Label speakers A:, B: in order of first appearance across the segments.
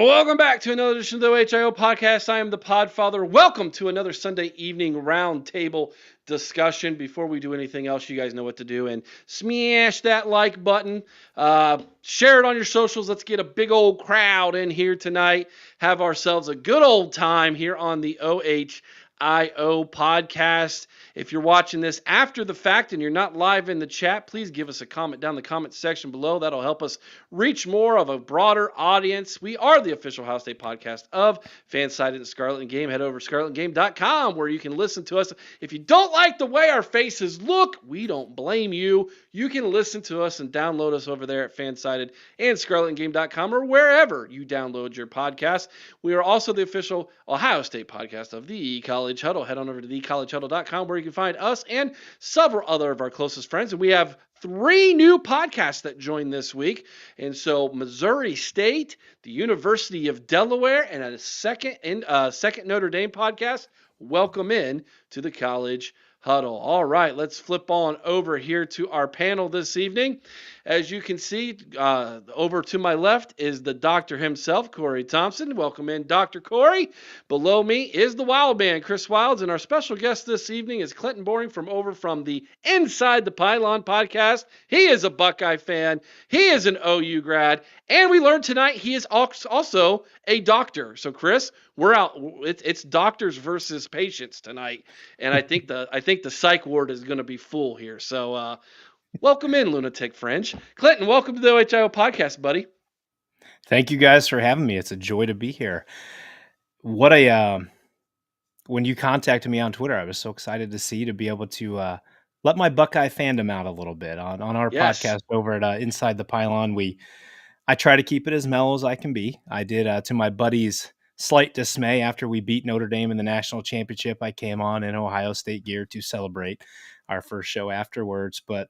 A: Welcome back to another edition of the OHIO podcast. I am the Podfather. Welcome to another Sunday evening roundtable discussion. Before we do anything else, you guys know what to do. And smash that like button. Share it on your socials. Let's get a big old crowd in here tonight. Have ourselves a good old time here on the OHIO podcast. If you're watching this after the fact and you're not live in the chat, please give us a comment down in the comment section below. That'll help us reach more of a broader audience. We are the official Ohio State podcast of Fansided and Scarlet and Game. Head over to scarletandgame.com where you can listen to us. If you don't like the way our faces look, we don't blame you. You can listen to us and download us over there at Fansided and scarletandgame.com or wherever you download your podcast. We are also the official Ohio State podcast of the College Huddle. Head on over to thecollegehuddle.com where you can find us and several other of our closest friends. And we have 3 new podcasts that joined this week. And so Missouri State, the University of Delaware, and a second Notre Dame podcast. Welcome in to the College Huddle. All right, let's flip on over here to our panel this evening. As you can see, over to my left is the doctor himself, Cory Thompson. Welcome in, Dr. Cory. Below me is the Wild Man, Chris Wilds, and our special guest this evening is Clinton Boring from the Inside the Pylon Podcast. He is a Buckeye fan. He is an OU grad, and we learned tonight he is also a doctor. So, Chris, we're out. It's doctors versus patients tonight, and I think the psych ward is going to be full here. So, welcome in, Lunatic Fringe. Clinton, welcome to the OHIO podcast, buddy.
B: Thank you guys for having me. It's a joy to be here. When you contacted me on Twitter, I was so excited to be able to let my Buckeye fandom out a little bit on our podcast over at Inside the Pylon. I try to keep it as mellow as I can be. I did, to my buddy's slight dismay, after we beat Notre Dame in the national championship, I came on in Ohio State gear to celebrate our first show afterwards. But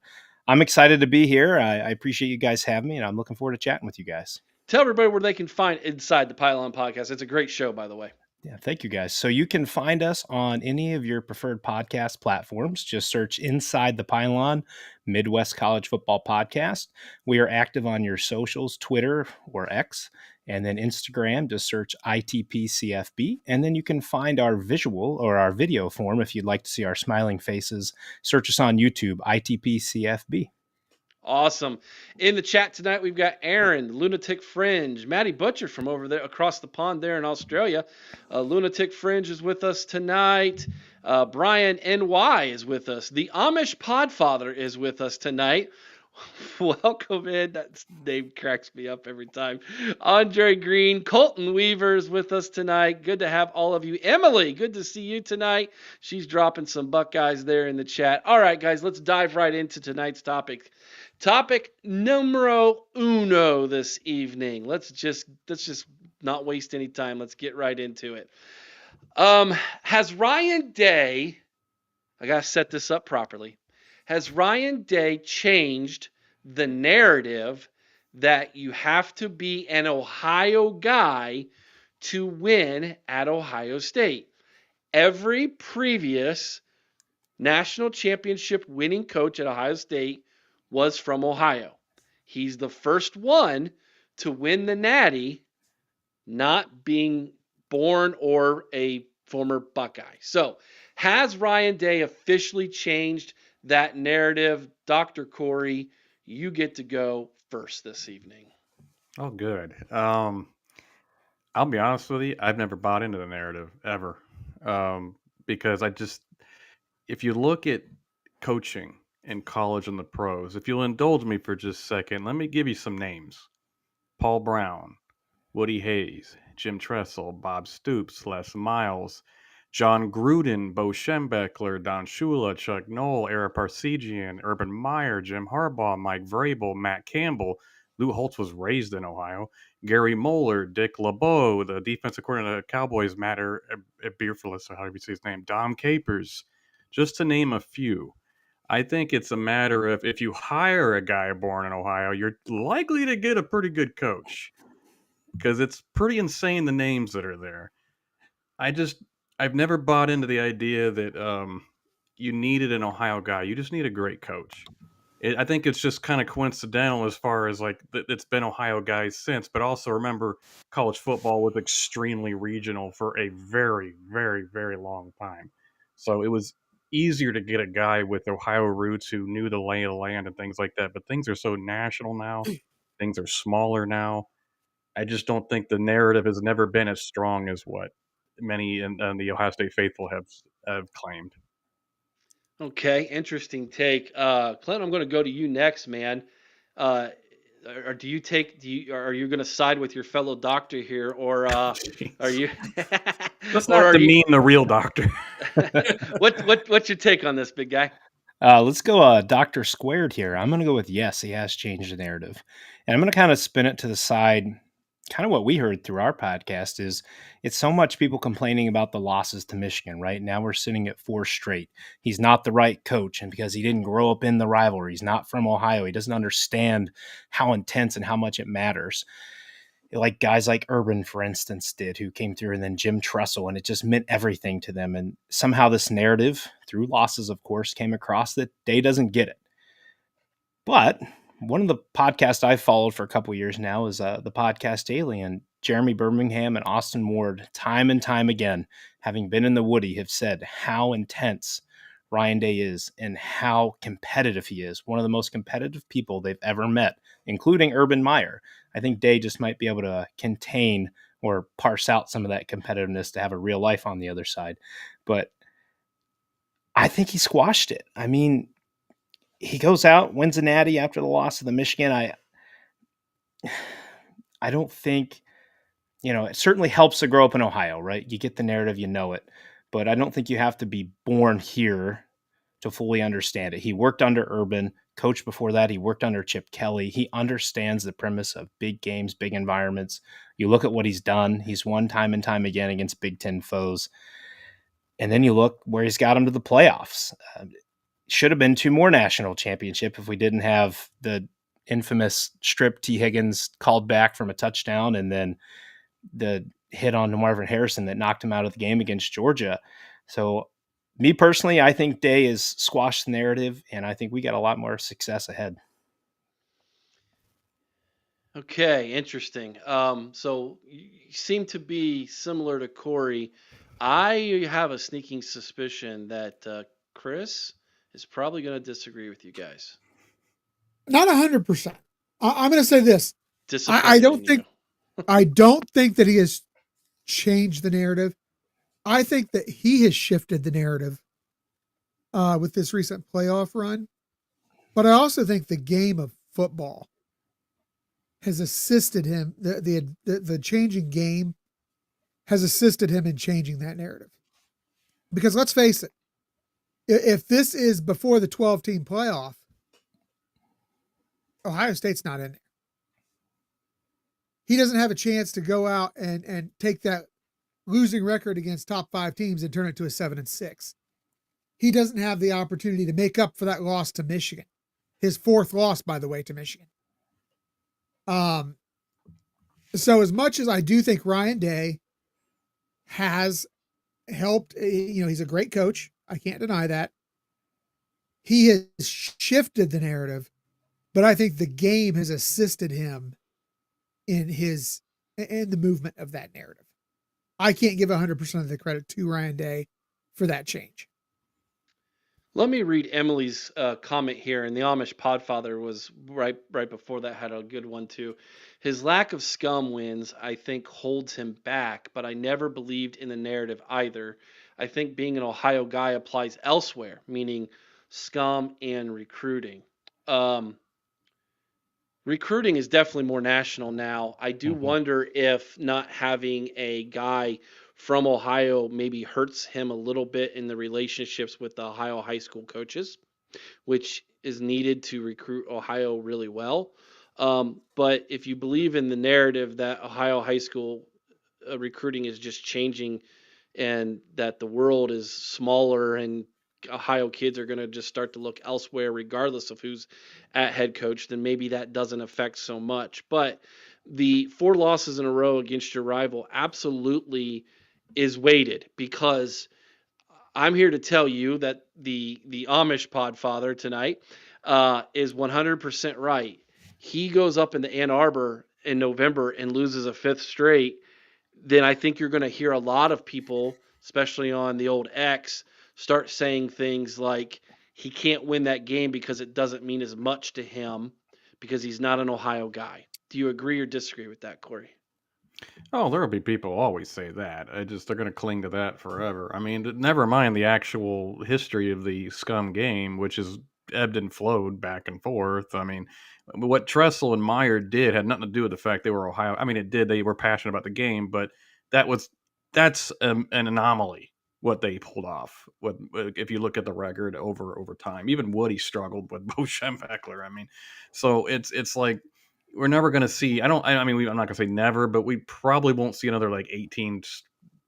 B: I'm excited to be here. I appreciate you guys having me, and I'm looking forward to chatting with you guys.
A: Tell everybody where they can find Inside the Pylon Podcast. It's a great show, by the way.
B: Yeah, thank you guys. So you can find us on any of your preferred podcast platforms. Just search Inside the Pylon, Midwest College Football Podcast. We are active on your socials, Twitter or X, and then Instagram. Just search ITPCFB. And then you can find our visual or our video form if you'd like to see our smiling faces. Search us on YouTube, ITPCFB.
A: Awesome. In the chat tonight, we've got Aaron, Lunatic Fringe, Maddie Butcher from over there across the pond there in Australia. Lunatic Fringe is with us tonight. Brian NY is with us. The Amish Podfather is with us tonight. Welcome in. That name cracks me up every time. Andre Green, Colton Weaver is with us tonight. Good to have all of you. Emily, good to see you tonight. She's dropping some Buckeyes there in the chat. All right, guys, let's dive right into tonight's topic. Topic numero uno this evening. Let's just not waste any time. Let's get right into it. Has Ryan Day, I got to set this up properly. Has Ryan Day changed the narrative that you have to be an Ohio guy to win at Ohio State? Every previous national championship winning coach at Ohio State was from Ohio. He's the first one to win the Natty, not being born or a former Buckeye. So, has Ryan Day officially changed that narrative? Dr. Cory, you get to go first this evening.
C: Oh, good. I'll be honest with you, I've never bought into the narrative ever. Because if you look at coaching in college and the pros, if you'll indulge me for just a second, let me give you some names. Paul Brown, Woody Hayes, Jim Tressel, Bob Stoops, Les Miles, John Gruden, Bo Schembechler, Don Shula, Chuck Noll, Eric Parsegian, Urban Meyer, Jim Harbaugh, Mike Vrabel, Matt Campbell. Lou Holtz was raised in Ohio. Gary Moeller, Dick LeBeau, the defensive coordinator of the Cowboys, Matt Beerfullis, or however you say his name, Dom Capers, just to name a few. I think it's a matter of, if you hire a guy born in Ohio, you're likely to get a pretty good coach, because it's pretty insane the names that are there. I've never bought into the idea that you needed an Ohio guy. You just need a great coach. I think it's just kind of coincidental as far as like it's been Ohio guys since, but also remember college football was extremely regional for a very, very, very long time. So it was easier to get a guy with Ohio roots who knew the lay of the land and things like that. But things are so national now, things are smaller now. I just don't think the narrative has never been as strong as what many in the Ohio State faithful have claimed.
A: Okay, interesting take. Clint, I'm going to go to you next, man. Uh, or are you going to side with your fellow doctor here, or are
C: Jeez.
A: you,
C: Let's
A: or
C: not
A: are you,
C: demean the real doctor.
A: what's your take on this, big guy?
B: Let's go Dr. Squared here. I'm going to go with yes, he has changed the narrative. And I'm going to kind of spin it to the side. Kind of what we heard through our podcast is it's so much people complaining about the losses to Michigan, right? Now we're sitting at 4 straight. He's not the right coach. And because he didn't grow up in the rivalry, he's not from Ohio. He doesn't understand how intense and how much it matters. Like guys like Urban, for instance, did, who came through, and then Jim Tressel, and it just meant everything to them. And somehow this narrative, through losses, of course, came across that Day doesn't get it. But one of the podcasts I've followed for a couple years now is the Podcast Daily, and Jeremy Birmingham and Austin Ward, time and time again, having been in the Woody, have said how intense Ryan Day is and how competitive he is. One of the most competitive people they've ever met, including Urban Meyer. I think Day just might be able to contain or parse out some of that competitiveness to have a real life on the other side. But I think he squashed it. I mean, he goes out, wins a natty after the loss to the Michigan. I don't think, it certainly helps to grow up in Ohio, right? You get the narrative, you know it. But I don't think you have to be born here to fully understand it. He worked under Urban. Coach before that, he worked under Chip Kelly. He understands the premise of big games, big environments. You look at what he's done. He's won time and time again against Big Ten foes. And then you look where he's got him to the playoffs. Should have been 2 more national championship if we didn't have the infamous strip T. Higgins called back from a touchdown, and then the hit on Marvin Harrison that knocked him out of the game against Georgia. So me personally, I think Day has squashed the narrative, and I think we got a lot more success ahead.
A: Okay, interesting. So you seem to be similar to Cory. I have a sneaking suspicion that Chris is probably going to disagree with you guys.
D: Not 100%. I'm going to say this. I don't think I don't think that he has changed the narrative. I think that he has shifted the narrative with this recent playoff run. But I also think the game of football has assisted him. The changing game has assisted him in changing that narrative. Because let's face it, if this is before the 12-team playoff, Ohio State's not in there. He doesn't have a chance to go out and take that losing record against top 5 teams and turn it to a 7-6. He doesn't have the opportunity to make up for that loss to Michigan. His 4th loss, by the way, to Michigan. So as much as I do think Ryan Day has helped, he's a great coach. I can't deny that. He has shifted the narrative, but I think the game has assisted him in the movement of that narrative. I can't give 100% of the credit to Ryan Day for that change.
A: Let me read Emily's comment here, and the Amish Podfather was right before that, had a good one too. His lack of scum wins, I think, holds him back, but I never believed in the narrative either. I think being an Ohio guy applies elsewhere, meaning scum and recruiting. Recruiting is definitely more national now. I do wonder if not having a guy from Ohio maybe hurts him a little bit in the relationships with the Ohio high school coaches, which is needed to recruit Ohio really well. But if you believe in the narrative that Ohio high school recruiting is just changing and that the world is smaller and Ohio kids are going to just start to look elsewhere regardless of who's at head coach, then maybe that doesn't affect so much. But the 4 losses in a row against your rival absolutely is weighted, because I'm here to tell you that the Amish Podfather tonight is 100% right. He goes up into Ann Arbor in November and loses a fifth straight, then I think you're going to hear a lot of people, especially on the old X, start saying things like he can't win that game because it doesn't mean as much to him because he's not an Ohio guy. Do you agree or disagree with that, Cory?
C: Oh, there'll be people who always say that. They're going to cling to that forever. I mean, never mind the actual history of the scum game, which is ebbed and flowed back and forth. I mean, what Tressel and Meyer did had nothing to do with the fact they were Ohio. I mean, it did. They were passionate about the game, but that's an anomaly what they pulled off. If you look at the record over time, even Woody struggled with Bo Schembechler. I mean, so it's like we're never going to see. I'm not going to say never, but we probably won't see another like 18,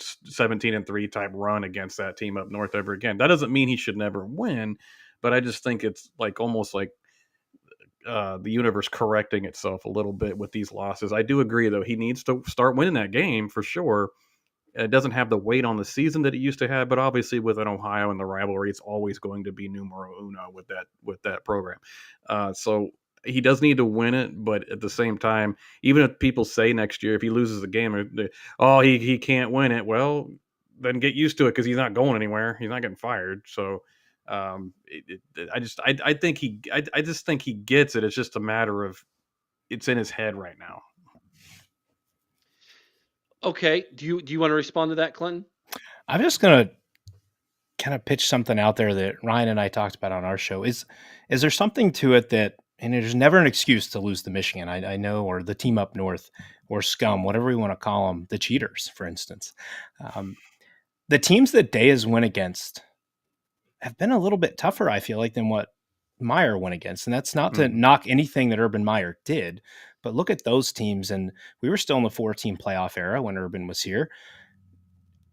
C: 17-3 type run against that team up north ever again. That doesn't mean he should never win, but I just think it's like almost like the universe correcting itself a little bit with these losses. I do agree, though. He needs to start winning that game for sure. It doesn't have the weight on the season that it used to have, but obviously with an Ohio and the rivalry, it's always going to be numero uno with that program. So he does need to win it, but at the same time, even if people say next year if he loses the game, he can't win it, well, then get used to it because he's not going anywhere. He's not getting fired. So I just think he gets it. It's just a matter of it's in his head right now.
A: Okay. Do you want to respond to that, Clinton?
B: I'm just going to kind of pitch something out there that Ryan and I talked about on our show. Is there something to it that, and there's never an excuse to lose to Michigan, I know, or the team up north, or scum, whatever we want to call them, the cheaters, for instance. The teams that Day has went against have been a little bit tougher, I feel like, than what Meyer went against. And that's not to knock anything that Urban Meyer did, but look at those teams. And we were still in the 4-team playoff era when Urban was here.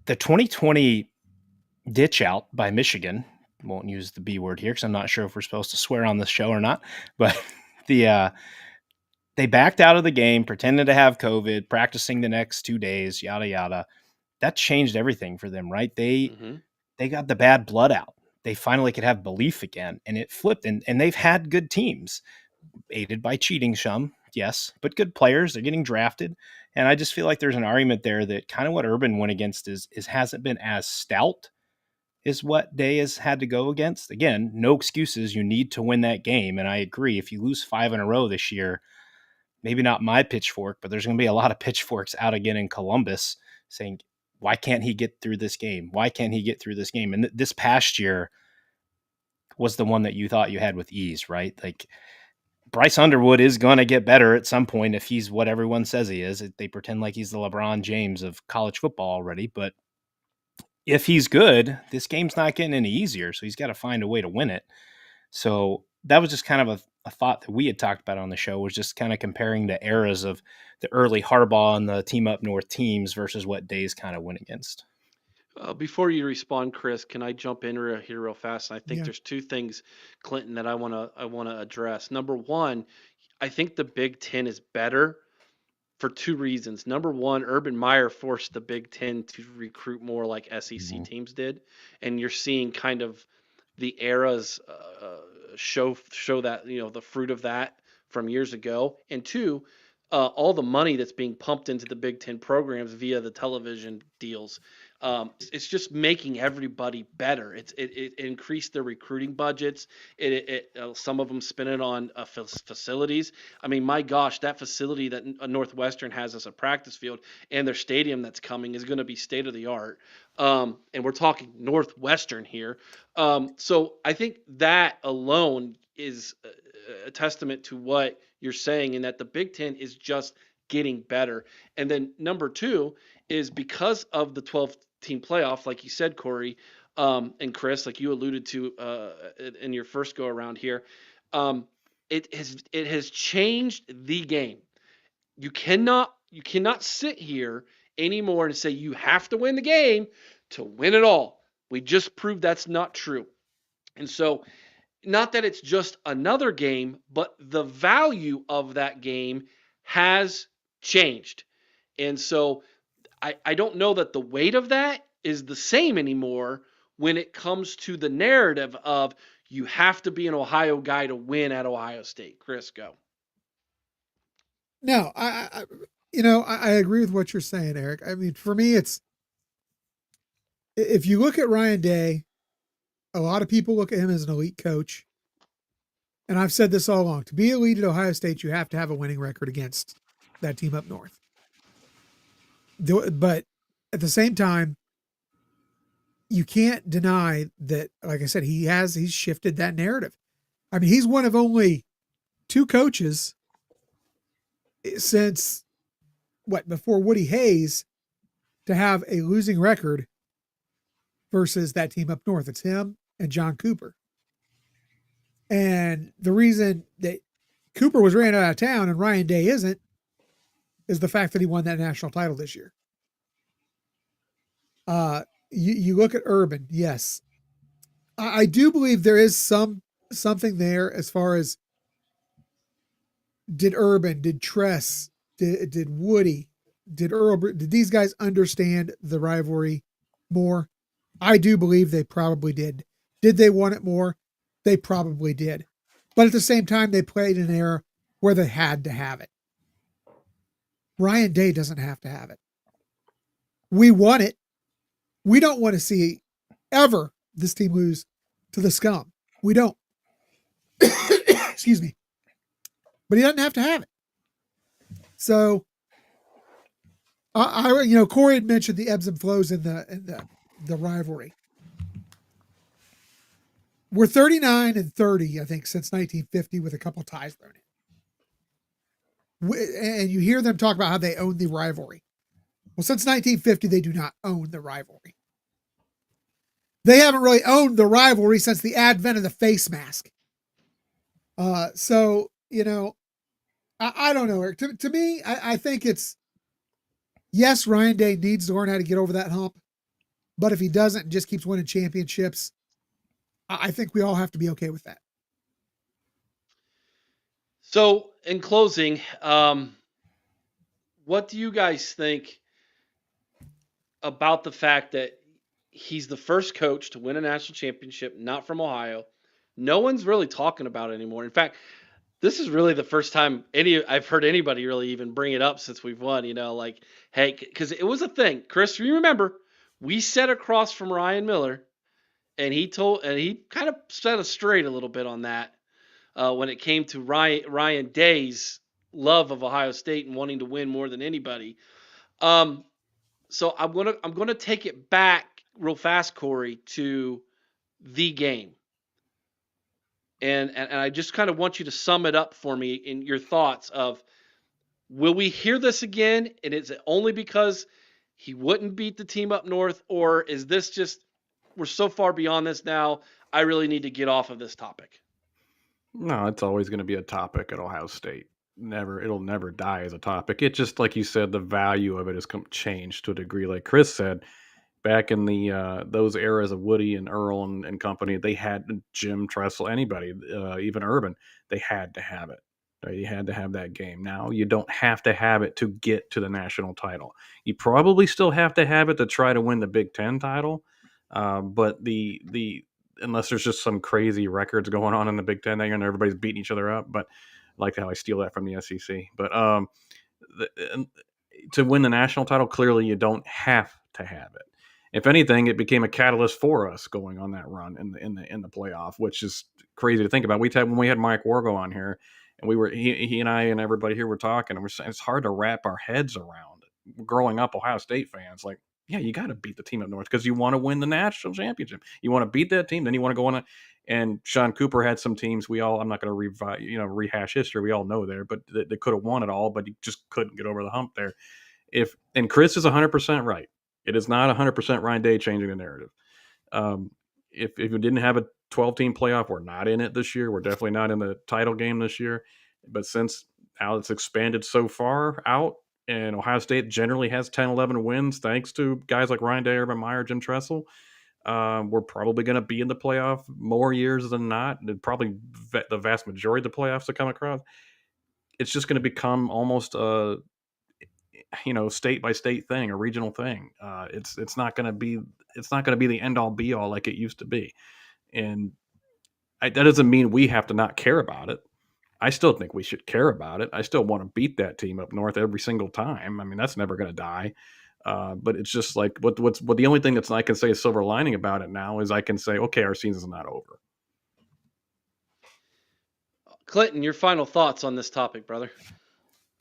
B: The 2020 ditch out by Michigan, won't use the B word here because I'm not sure if we're supposed to swear on this show or not, but they backed out of the game, pretended to have COVID, practicing the next 2 days, yada, yada. That changed everything for them, right? They got the bad blood out. They finally could have belief again, and it flipped. And they've had good teams, aided by cheating some, yes, but good players. They're getting drafted. And I just feel like there's an argument there that kind of what Urban went against is hasn't been as stout as what Day has had to go against. Again, no excuses. You need to win that game. And I agree. If you lose 5 in a row this year, maybe not my pitchfork, but there's going to be a lot of pitchforks out again in Columbus saying, why can't he get through this game? Why can't he get through this game? And this past year was the one that you thought you had with ease, right? Like Bryce Underwood is going to get better at some point if he's what everyone says he is. They pretend like he's the LeBron James of college football already, but if he's good, this game's not getting any easier. So he's got to find a way to win it. So that was just kind of a thought that we had talked about on the show, was just kind of comparing the eras of the early Harbaugh and the team up north teams versus what Days kind of went against.
A: Before you respond, Chris, can I jump in here real fast? And I think there's two things, Clinton, that I want to address. Number one, I think the Big Ten is better for two reasons. Number one, Urban Meyer forced the Big Ten to recruit more like SEC teams did, and you're seeing kind of the eras show that, the fruit of that from years ago. And two, all the money that's being pumped into the Big Ten programs via the television deals. It's just making everybody better. It increased their recruiting budgets. Some of them spend it on facilities. I mean, my gosh, that facility that Northwestern has as a practice field and their stadium that's coming is going to be state of the art. And we're talking Northwestern here. So I think that alone is a testament to what you're saying, in that the Big Ten is just getting better. And then number two is because of the 12-team playoff, like you said, Cory, and Chris, like you alluded to in your first go around here, it has changed the game. You cannot sit here anymore and say you have to win the game to win it all. We just proved that's not true. And so, not that it's just another game, but the value of that game has changed. And so I don't know that the weight of that is the same anymore when it comes to the narrative of you have to be an Ohio guy to win at Ohio State. Chris, go.
D: No, I agree with what you're saying, Eric. I mean, for me, it's, if you look at Ryan Day, a lot of people look at him as an elite coach. And I've said this all along. To be elite at Ohio State, you have to have a winning record against that team up north. But at the same time, you can't deny that, like I said, he's shifted that narrative. I mean, he's one of only 2 coaches since before Woody Hayes to have a losing record versus that team up north. It's him and John Cooper. And the reason that Cooper was ran out of town and Ryan Day isn't is the fact that he won that national title this year. You look at Urban. Yes. I do believe there is something there as far as did Urban, did Tress, did Woody, did Earl, did these guys understand the rivalry more? I do believe they probably did. Did they want it more? They probably did. But at the same time, they played in an era where they had to have it. Ryan Day doesn't have to have it. We want it. We don't want to see ever this team lose to the scum. We don't. Excuse me. But he doesn't have to have it. So, Cory had mentioned the ebbs and flows in the rivalry. We're 39-30, I think, since 1950, with a couple ties thrown in. And you hear them talk about how they own the rivalry. Well, since 1950, they do not own the rivalry. They haven't really owned the rivalry since the advent of the face mask. So, I don't know, Eric. To me, I think it's, yes, Ryan Day needs to learn how to get over that hump. But if he doesn't and just keeps winning championships, I think we all have to be okay with that.
A: So, in closing, what do you guys think about the fact that he's the first coach to win a national championship, not from Ohio? No one's really talking about it anymore. In fact, this is really the first time I've heard anybody really even bring it up since we've won, hey, because it was a thing. Chris, you remember, we sat across from Ryan Miller, and he kind of set us straight a little bit on that when it came to Ryan Day's love of Ohio State and wanting to win more than anybody. So I'm gonna take it back real fast, Cory, to the game. And I just kind of want you to sum it up for me in your thoughts of, will we hear this again? And is it only because he wouldn't beat the team up north, or is this just, we're so far beyond this now, I really need to get off of this topic?
C: No, it's always going to be a topic at Ohio State. It'll never die as a topic. It just, like you said, the value of it has changed to a degree. Like Chris said, back in the those eras of Woody and Earl and company, they had Jim Tressel, anybody, even Urban, they had to have it. Right? You had to have that game. Now you don't have to have it to get to the national title. You probably still have to have it to try to win the Big Ten title, but the unless there's just some crazy records going on in the Big Ten there and everybody's beating each other up. But I like how I steal that from the SEC. But to win the national title, clearly you don't have to have it. If anything, it became a catalyst for us going on that run in the playoff, which is crazy to think about. When we had Mike Wargo on here, and he and I and everybody here were talking, and we're saying it's hard to wrap our heads around it. Growing up Ohio State fans, like, yeah, you got to beat the team up north because you want to win the national championship. You want to beat that team, then you want to go on. And Sean Cooper had some teams. I'm not going to rehash history. We all know there, but they could have won it all, but he just couldn't get over the hump there. And Chris is 100% right. It is not 100% Ryan Day changing the narrative. If we didn't have a 12-team playoff, we're not in it this year. We're definitely not in the title game this year. But since now it's expanded so far out, and Ohio State generally has 10, 11 wins thanks to guys like Ryan Day, Urban Meyer, Jim Tressel, we're probably going to be in the playoff more years than not. And probably the vast majority of the playoffs to come across. It's just going to become almost a state by state thing, a regional thing. It's not going to be the end all be all like it used to be. And that doesn't mean we have to not care about it. I still think we should care about it. I still want to beat that team up north every single time. I mean, that's never going to die. But it's just like what the only thing I can say is silver lining about it now is I can say, okay, our season's not over.
A: Clinton, your final thoughts on this topic, brother?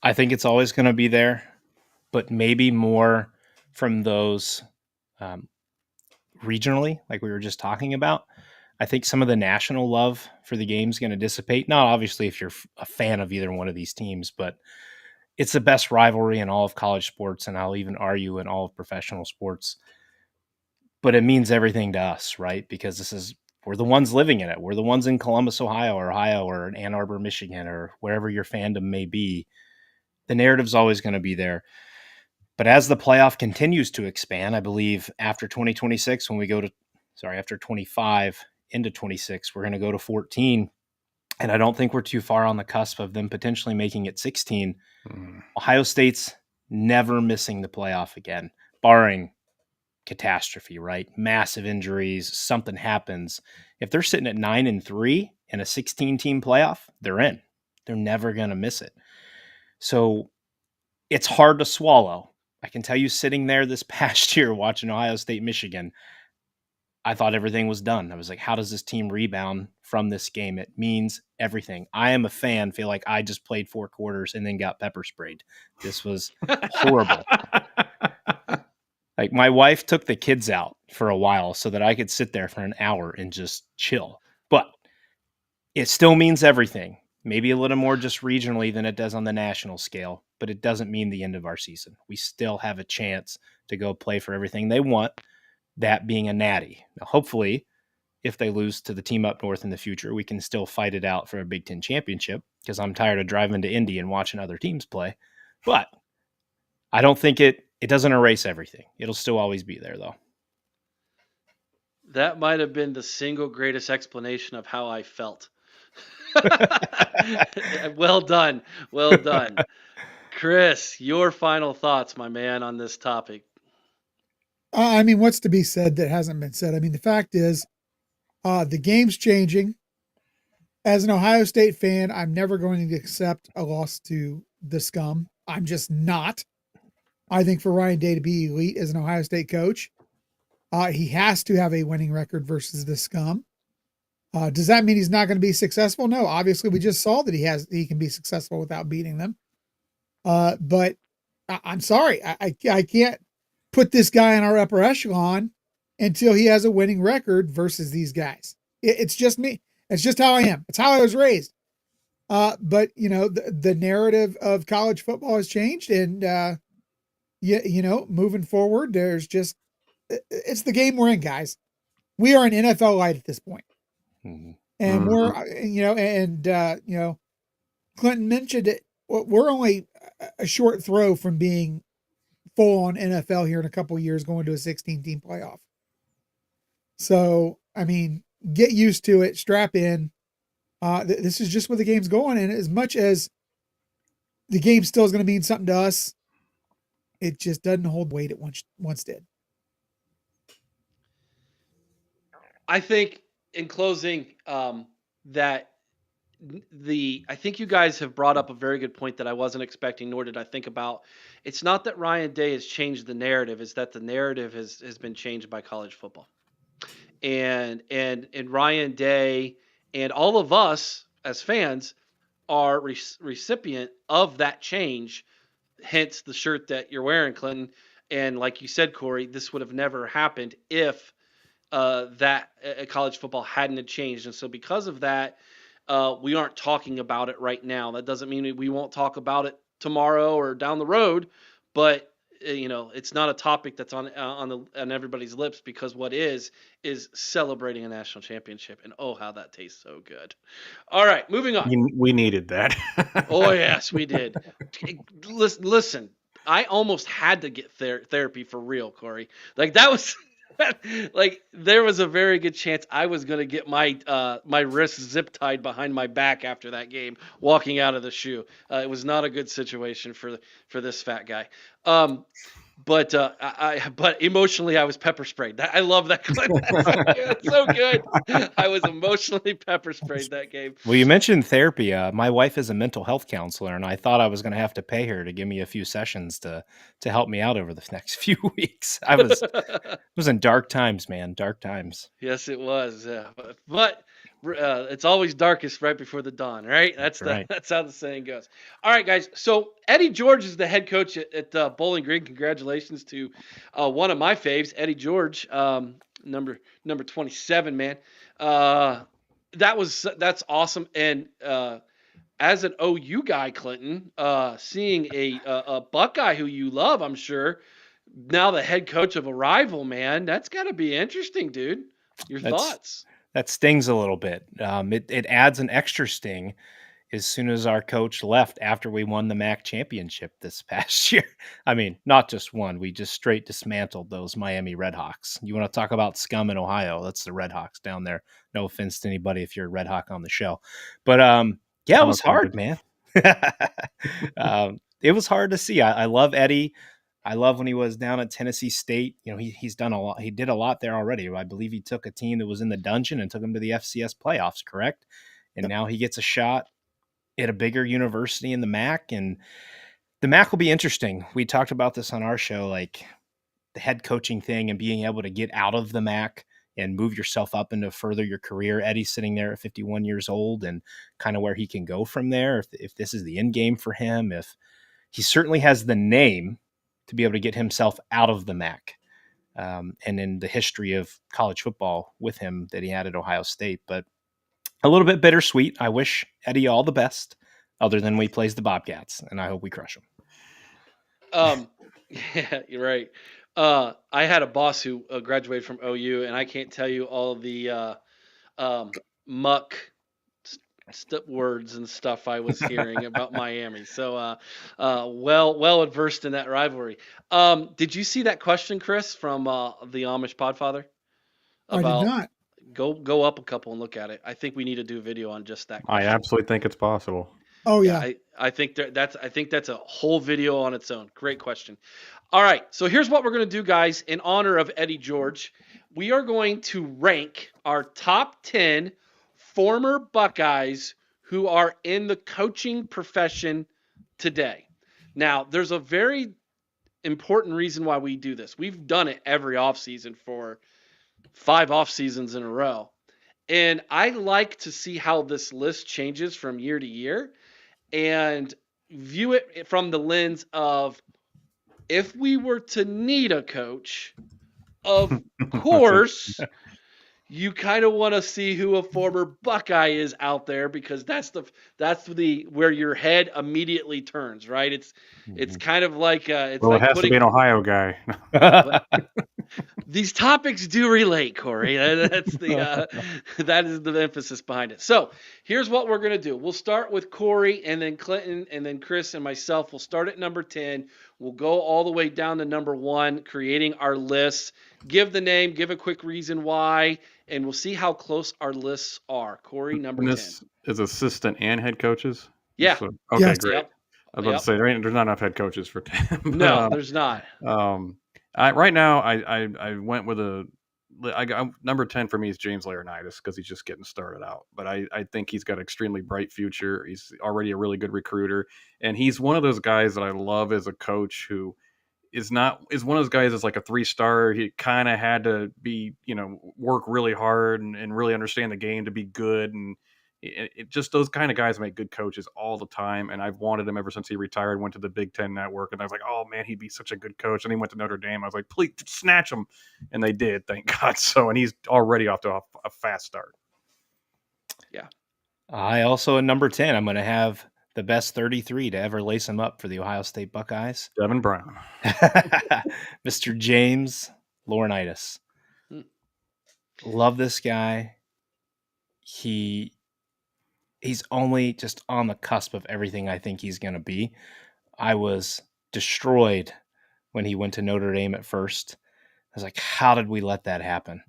B: I think it's always going to be there, but maybe more from those regionally, like we were just talking about. I think some of the national love for the game is going to dissipate. Not obviously if you're a fan of either one of these teams, but it's the best rivalry in all of college sports, and I'll even argue in all of professional sports. But it means everything to us, right? Because we're the ones living in it. We're the ones in Columbus, Ohio, or in Ann Arbor, Michigan, or wherever your fandom may be. The narrative's always going to be there. But as the playoff continues to expand, I believe after 2026, when we go to, after 25 into 26, we're going to go to 14. And I don't think we're too far on the cusp of them potentially making it 16. Ohio State's never missing the playoff again, barring catastrophe, right? Massive injuries, something happens. If they're sitting at 9-3 in a 16-team playoff, they're in. They're never going to miss it. So it's hard to swallow. I can tell you, sitting there this past year watching Ohio State, Michigan, I thought everything was done. I was like, how does this team rebound from this game? It means everything. I am a fan, feel like I just played 4 quarters and then got pepper sprayed. This was horrible. Like, my wife took the kids out for a while so that I could sit there for an hour and just chill. But it still means everything. Maybe a little more just regionally than it does on the national scale, but it doesn't mean the end of our season. We still have a chance to go play for everything they want, that being a natty. Now, hopefully, if they lose to the team up north in the future, we can still fight it out for a Big Ten championship, because I'm tired of driving to Indy and watching other teams play. But I don't think it doesn't erase everything. It'll still always be there, though.
A: That might have been the single greatest explanation of how I felt. Well done. Well done. Chris, your final thoughts, my man, on this topic.
D: I mean, what's to be said that hasn't been said? I mean, the fact is, the game's changing. As an Ohio State fan, I'm never going to accept a loss to the scum. I'm just not. I think for Ryan Day to be elite as an Ohio State coach, he has to have a winning record versus the scum. Does that mean he's not going to be successful? No, obviously we just saw that he can be successful without beating them. But I'm sorry, I can't put this guy in our upper echelon until he has a winning record versus these guys. It's just me. It's just how I am. It's how I was raised. But you know, the narrative of college football has changed, and you know, moving forward, it's the game we're in, guys. We are an NFL light at this point. Mm-hmm. And we're, Clinton mentioned it. We're only a short throw from being full on NFL here in a couple of years, going to a 16-team playoff. So, I mean, get used to it, strap in. This is just where the game's going. And as much as the game still is going to mean something to us, it just doesn't hold weight it once did.
A: I think, in closing, that I think you guys have brought up a very good point that I wasn't expecting, nor did I think about. It's not that Ryan Day has changed the narrative; it's that the narrative has been changed by college football, and Ryan Day and all of us as fans are recipient of that change. Hence the shirt that you're wearing, Clinton. And like you said, Cory, this would have never happened if that college football hadn't changed. And so because of that, we aren't talking about it right now. That doesn't mean we won't talk about it tomorrow or down the road, but it's not a topic that's on everybody's lips, because what is celebrating a national championship, and oh, how that tastes so good. All right, moving on.
C: We needed that.
A: Oh yes, we did. Listen, I almost had to get therapy for real, Cory. Like, that was like, there was a very good chance I was going to get my wrist zip tied behind my back after that game, walking out of the shoe. It was not a good situation for this fat guy. But but emotionally, I was pepper sprayed. I love that clip. That's so good. I was emotionally pepper sprayed that game.
B: Well, you mentioned therapy. My wife is a mental health counselor, and I thought I was going to have to pay her to give me a few sessions to help me out over the next few weeks. It was in dark times, man. Dark times.
A: Yes, it was. But it's always darkest right before the dawn, right? That's how the saying goes. All right, guys. So Eddie George is the head coach at Bowling Green. Congratulations to one of my faves, Eddie George, number 27, man. That's awesome. And as an OU guy, Clinton, seeing a Buckeye who you love, I'm sure, now the head coach of a rival, man, that's got to be interesting, dude. Your thoughts?
B: That stings a little bit. It adds an extra sting as soon as our coach left after we won the MAC championship this past year. I mean, not just one. We just straight dismantled those Miami Redhawks. You want to talk about scum in Ohio? That's the Redhawks down there. No offense to anybody if you're a Redhawk on the show. But yeah, it was hard, man. It was hard to see. I love Eddie. I love when he was down at Tennessee State. You know, he's done a lot. He did a lot there already. I believe he took a team that was in the dungeon and took them to the FCS playoffs, correct? And now he gets a shot at a bigger university in the MAC. And the MAC will be interesting. We talked about this on our show, like the head coaching thing and being able to get out of the MAC and move yourself up and to further your career. Eddie's sitting there at 51 years old and kind of where he can go from there. If this is the end game for him, if he certainly has the name to be able to get himself out of the MAC. And in the history of college football with him that he had at Ohio State, but a little bit bittersweet. I wish Eddie all the best, other than when he plays the Bobcats, and I hope we crush him.
A: Yeah, you're right. I had a boss who graduated from OU, and I can't tell you all the muck words and stuff I was hearing about Miami. So well versed in that rivalry. Did you see that question, Chris, from the Amish Podfather?
D: I did not.
A: Go up a couple and look at it. I think we need to do a video on just that question.
C: I absolutely think it's possible.
D: Oh yeah.
A: I think that's a whole video on its own. Great question. All right, so here's what we're going to do, guys. In honor of Eddie George, we are going to rank our top 10 former Buckeyes who are in the coaching profession today. Now, there's a very important reason why we do this. We've done it every offseason for 5 off seasons in a row. And I like to see how this list changes from year to year and view it from the lens of, if we were to need a coach, of course, you kind of want to see who a former Buckeye is out there, because that's where your head immediately turns, right? It's kind of like it
C: has to be an Ohio guy.
A: These topics do relate, Cory. That is the emphasis behind it. So here's what we're going to do. We'll start with Cory, and then Clinton, and then Chris and myself. We'll start at number 10. We'll go all the way down to number 1, creating our lists. Give the name, give a quick reason why, and we'll see how close our lists are. Cory, number 10. This
C: is assistant and head coaches?
A: Yeah.
C: So, okay,
D: yes.
C: great.
A: Yep.
C: I was about to say, there's not enough head coaches for 10.
A: No, there's not.
C: Right now, I went with number 10 for me is James Laurinaitis, because he's just getting started out. But I think he's got an extremely bright future. He's already a really good recruiter, and he's one of those guys that I love as a coach who is one of those guys that's like a 3-star. He kind of had to be, work really hard and really understand the game to be good. And it just, those kind of guys make good coaches all the time. And I've wanted him ever since he retired, went to the Big Ten Network. And I was like, oh man, he'd be such a good coach. And he went to Notre Dame. I was like, please snatch him. And they did, thank God. So, and he's already off to a fast start.
A: Yeah.
B: I also, at number 10, I'm going to have the best 33 to ever lace him up for the Ohio State Buckeyes.
C: Devin Brown.
B: Mr. James Laurinaitis. Love this guy. He's only just on the cusp of everything I think he's going to be. I was destroyed when he went to Notre Dame at first. I was like, how did we let that happen?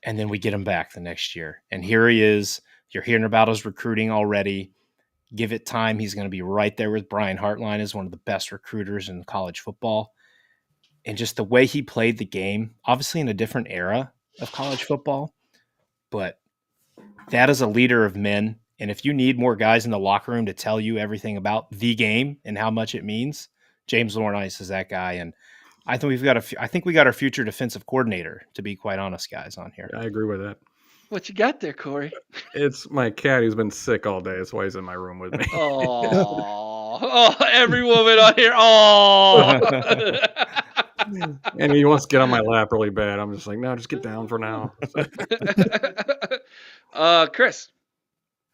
B: And then we get him back the next year. And here he is. You're hearing about his recruiting already. Give it time. He's going to be right there with Brian Hartline as one of the best recruiters in college football. and just the way he played the game, obviously in a different era of college football, but that is a leader of men. And if you need more guys in the locker room to tell you everything about the game and how much it means, James Laurinaitis is that guy. And I think we got our future defensive coordinator, to be quite honest, guys, on here.
C: I agree with that.
A: What you got there, Cory?
C: It's my cat who's been sick all day. That's why he's in my room with me.
A: Oh, every woman on here. Oh.
C: And he wants to get on my lap really bad. I'm just like, no, just get down for now.
A: Chris.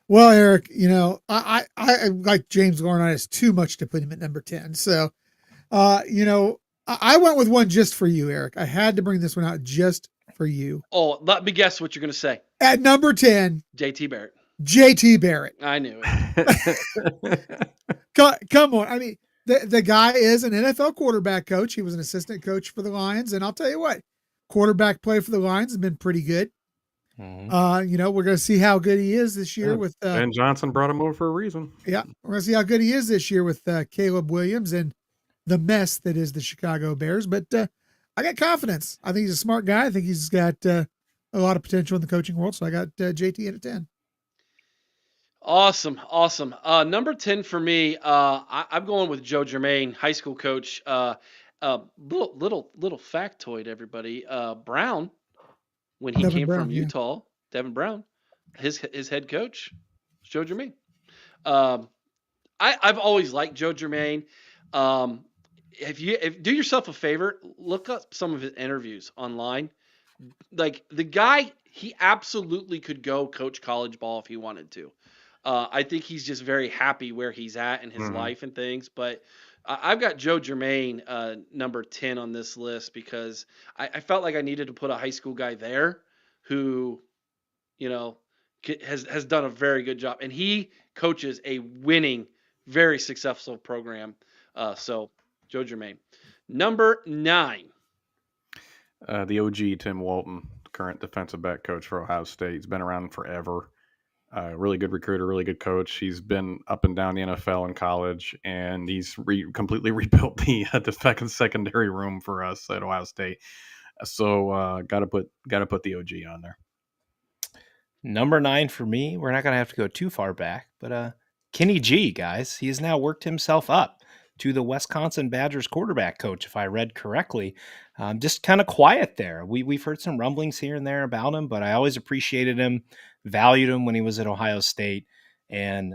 D: Well, Eric, I like James Laurinaitis too much to put him at number 10. So, I went with one just for you, Eric. I had to bring this one out just for you.
A: Oh, let me guess what you're going to say.
D: At number 10,
A: JT Barrett.
D: JT Barrett.
A: I knew it.
D: Come on. I mean, the guy is an NFL quarterback coach. He was an assistant coach for the Lions. And I'll tell you what, quarterback play for the Lions has been pretty good. Mm-hmm. We're going to see how good he is this year with
C: Ben Johnson brought him over for a reason.
D: Yeah. We're going to see how good he is this year with Caleb Williams and the mess that is the Chicago Bears. But I got confidence. I think he's a smart guy. I think he's got a lot of potential in the coaching world. So I got JT at a 10.
A: Awesome. Number 10 for me, I'm going with Joe Germain, high school coach. Little factoid, everybody. Brown, when he came from Utah, Devin Brown, his head coach, Joe Germain. I've always liked Joe Germain. If do yourself a favor, look up some of his interviews online. Like the guy, he absolutely could go coach college ball if he wanted to. I think he's just very happy where he's at in his life and things. But I've got Joe Germain number 10 on this list because I felt like I needed to put a high school guy there who, has done a very good job. And he coaches a winning, very successful program. So Joe Germain. Number 9.
C: The OG Tim Walton, current defensive back coach for Ohio State. He's been around forever. Really good recruiter, really good coach. He's been up and down the NFL and college, and he's completely rebuilt the secondary room for us at Ohio State. So got to put the OG on there.
B: Number 9 for me. We're not going to have to go too far back, but Kenny G, guys. He has now worked himself up to the Wisconsin Badgers quarterback coach, if I read correctly. Just kind of quiet there. We've heard some rumblings here and there about him, but I always appreciated him, valued him when he was at Ohio State, and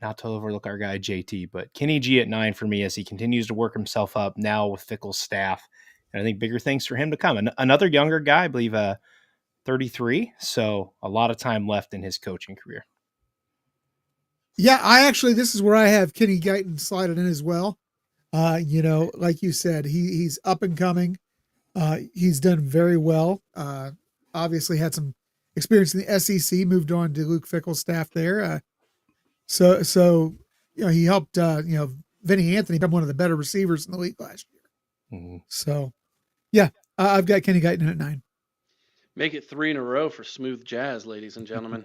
B: not to overlook our guy JT, but Kenny G at 9 for me as he continues to work himself up now with Fickell's staff. And I think bigger things for him to come. Another younger guy, I believe 33, so a lot of time left in his coaching career.
D: Yeah, this is where I have Kenny Guyton slided in as well. Like you said, he's up and coming. He's done very well. Obviously had some experience in the SEC, moved on to Luke Fickell's staff there. So he helped, Vinny Anthony become one of the better receivers in the league last year. Mm-hmm. So, yeah, I've got Kenny Guyton at 9.
A: Make it 3 in a row for Smooth Jazz, ladies and gentlemen.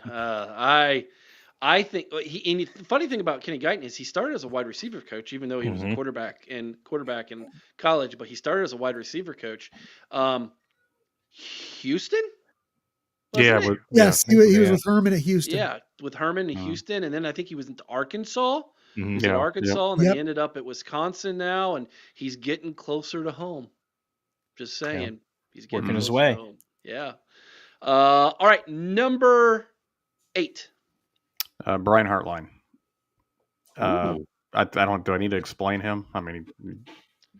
A: I think the funny thing about Kenny Guyton is he started as a wide receiver coach, even though he was a quarterback in college, but he started as a wide receiver coach. Houston?
C: Yeah.
D: He was with Herman at Houston.
A: Yeah, with Herman in Houston. And then I think he was in Arkansas.
C: Mm-hmm.
A: He was in Arkansas, and then he ended up at Wisconsin now, and he's getting closer to home. Just saying. Yeah. He's getting
B: working his way.
A: To home. Yeah. All right, number 8.
C: Brian Hartline. I don't. Do I need to explain him? I mean,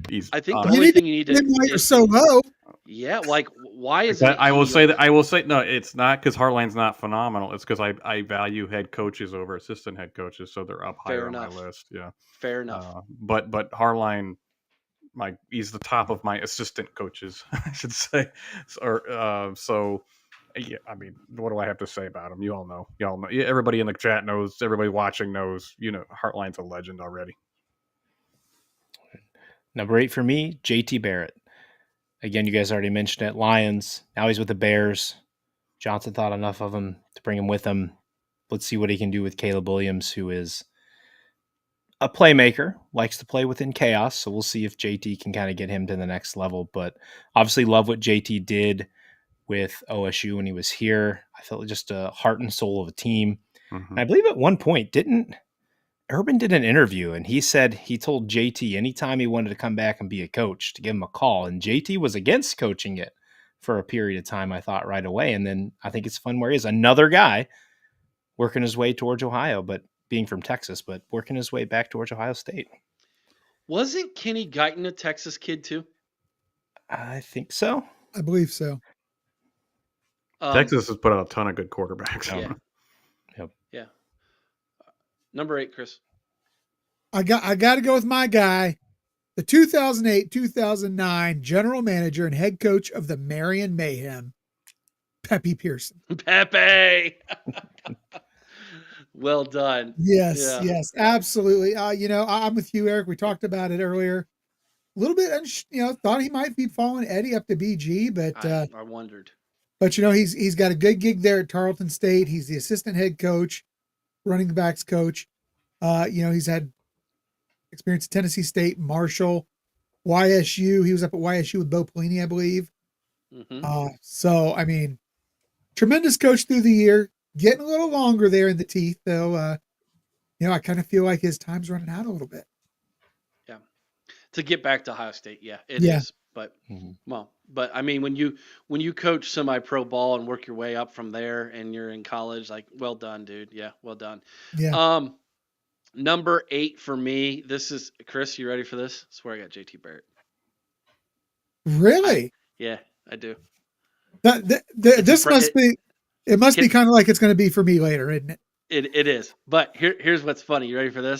C: he's.
A: I think the only thing you need to.
D: Why you're so low?
A: Yeah, like why is
C: it? I will say no. It's not because Hartline's not phenomenal. It's because I value head coaches over assistant head coaches, so they're up higher on my list. Yeah,
A: fair enough.
C: But Hartline, he's the top of my assistant coaches, I should say. So. Yeah, I mean, what do I have to say about him? You all know. Everybody in the chat knows. Everybody watching knows. Hartline's a legend already.
B: Number 8 for me, JT Barrett. Again, you guys already mentioned it. Lions. Now he's with the Bears. Johnson thought enough of him to bring him with him. Let's see what he can do with Caleb Williams, who is a playmaker, likes to play within chaos. So we'll see if JT can kind of get him to the next level. But obviously love what JT did with OSU when he was here. I felt just a heart and soul of a team.
C: Mm-hmm.
B: And I believe at one point, Urban did an interview and he said he told JT anytime he wanted to come back and be a coach to give him a call. And JT was against coaching it for a period of time, I thought, right away. And then I think it's fun where he is another guy working his way towards Ohio, but being from Texas, but working his way back towards Ohio State.
A: Wasn't Kenny Guyton a Texas kid too?
B: I think so.
D: I believe so.
C: Texas has put out a ton of good quarterbacks.
A: Yeah.
B: Yep.
A: Yeah. Number 8, Chris.
D: I got to go with my guy, the 2008-2009 general manager and head coach of the Marion Mayhem, Pepe Pearson.
A: Pepe. Well done.
D: Yes, absolutely. I'm with you, Eric. We talked about it earlier. A little bit, thought he might be following Eddie up to BG, but
A: I wondered.
D: But he's got a good gig there at Tarleton State. He's the assistant head coach, running backs coach. He's had experience at Tennessee State, Marshall, YSU. He was up at YSU with Bo Pelini, I believe.
A: Mm-hmm.
D: Tremendous coach through the year. Getting a little longer there in the teeth, though. I kind of feel like his time's running out a little bit.
A: Yeah. To get back to Ohio State, it is. But when you coach semi-pro ball and work your way up from there, and you're in college, like, well done, dude. Yeah, well done.
D: Yeah.
A: Number 8 for me. This is Chris. You ready for this? I swear I got JT Barrett.
D: Really?
A: I do.
D: This must be. It must be kind of like it's going to be for me later, isn't it?
A: It is. But here's what's funny. You ready for this?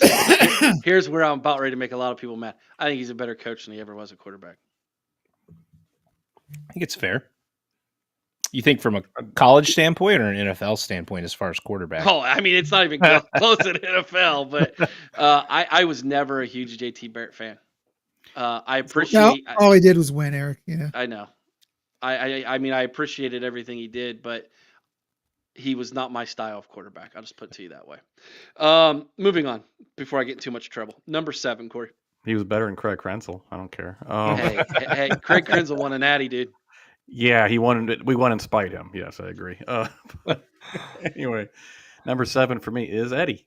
A: Here's where I'm about ready to make a lot of people mad. I think he's a better coach than he ever was a quarterback.
B: I think it's fair. You think from a college standpoint or an NFL standpoint as far as quarterback?
A: Oh, it's not even close to the NFL. But I was never a huge JT Barrett fan. I appreciate.
D: No, all he did was win, Eric. Yeah,
A: I know. I appreciated everything he did, but he was not my style of quarterback. I'll just put it to you that way. Moving on before I get in too much trouble. Number 7, Cory.
C: He was better than Craig Krenzel. I don't care.
A: Hey, Craig Krenzel won a natty, dude.
C: Yeah, he won. We won in spite of him. Yes, I agree. Anyway, number 7 for me is Eddie.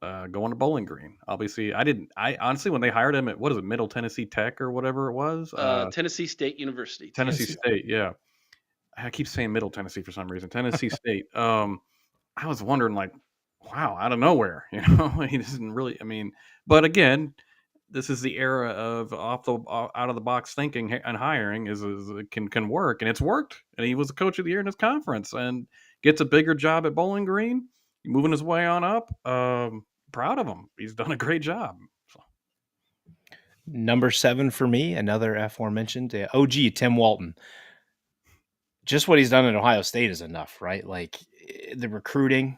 C: Going to Bowling Green. Obviously, I honestly, when they hired him at, Middle Tennessee Tech or whatever it was?
A: Tennessee State University.
C: Tennessee State, yeah. I keep saying Middle Tennessee for some reason. Tennessee State. I was wondering, like, wow, out of nowhere, he doesn't really. But again, this is the era of out of the box thinking and hiring can work, and it's worked. And he was the coach of the year in his conference, and gets a bigger job at Bowling Green, moving his way on up. Proud of him. He's done a great job. So.
B: Number 7 for me, another aforementioned OG Tim Walton. Just what he's done at Ohio State is enough, right? Like the recruiting,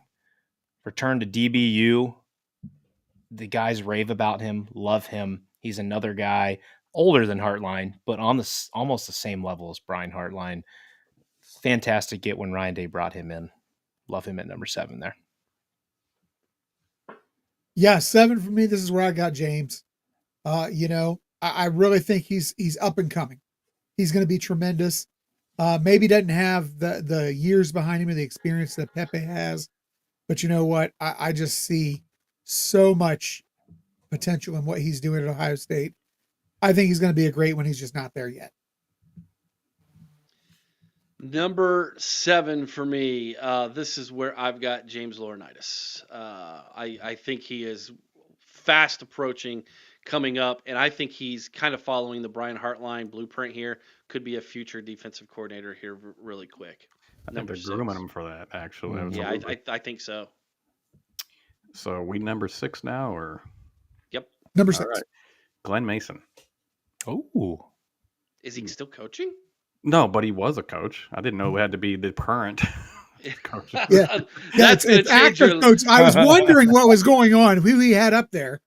B: return to DBU, the guys rave about him, love him. He's another guy older than Hartline, but on almost the same level as Brian Hartline. Fantastic get when Ryan Day brought him in. Love him at number 7 there.
D: Yeah, 7 for me. This is where I got James. I really think he's up and coming. He's going to be tremendous. Maybe doesn't have the years behind him or the experience that Pepe has, but you know what? I just see so much potential in what he's doing at Ohio State. I think he's going to be a great one. He's just not there yet.
A: Number 7 for me. This is where I've got James Laurinaitis. I think he is fast approaching, coming up, and I think he's kind of following the Brian Hartline blueprint here. Could be a future defensive coordinator here really quick.
C: I think they're grooming him for that, actually.
A: Yeah, I think so.
C: So we number 6 now, or?
A: Yep.
D: Number 6.
C: Right. Glenn Mason.
B: Oh.
A: Is he still coaching?
C: No, but he was a coach. I didn't know it had to be the current coach.
D: Yeah, it's active coach. I was wondering what was going on, who he had up there.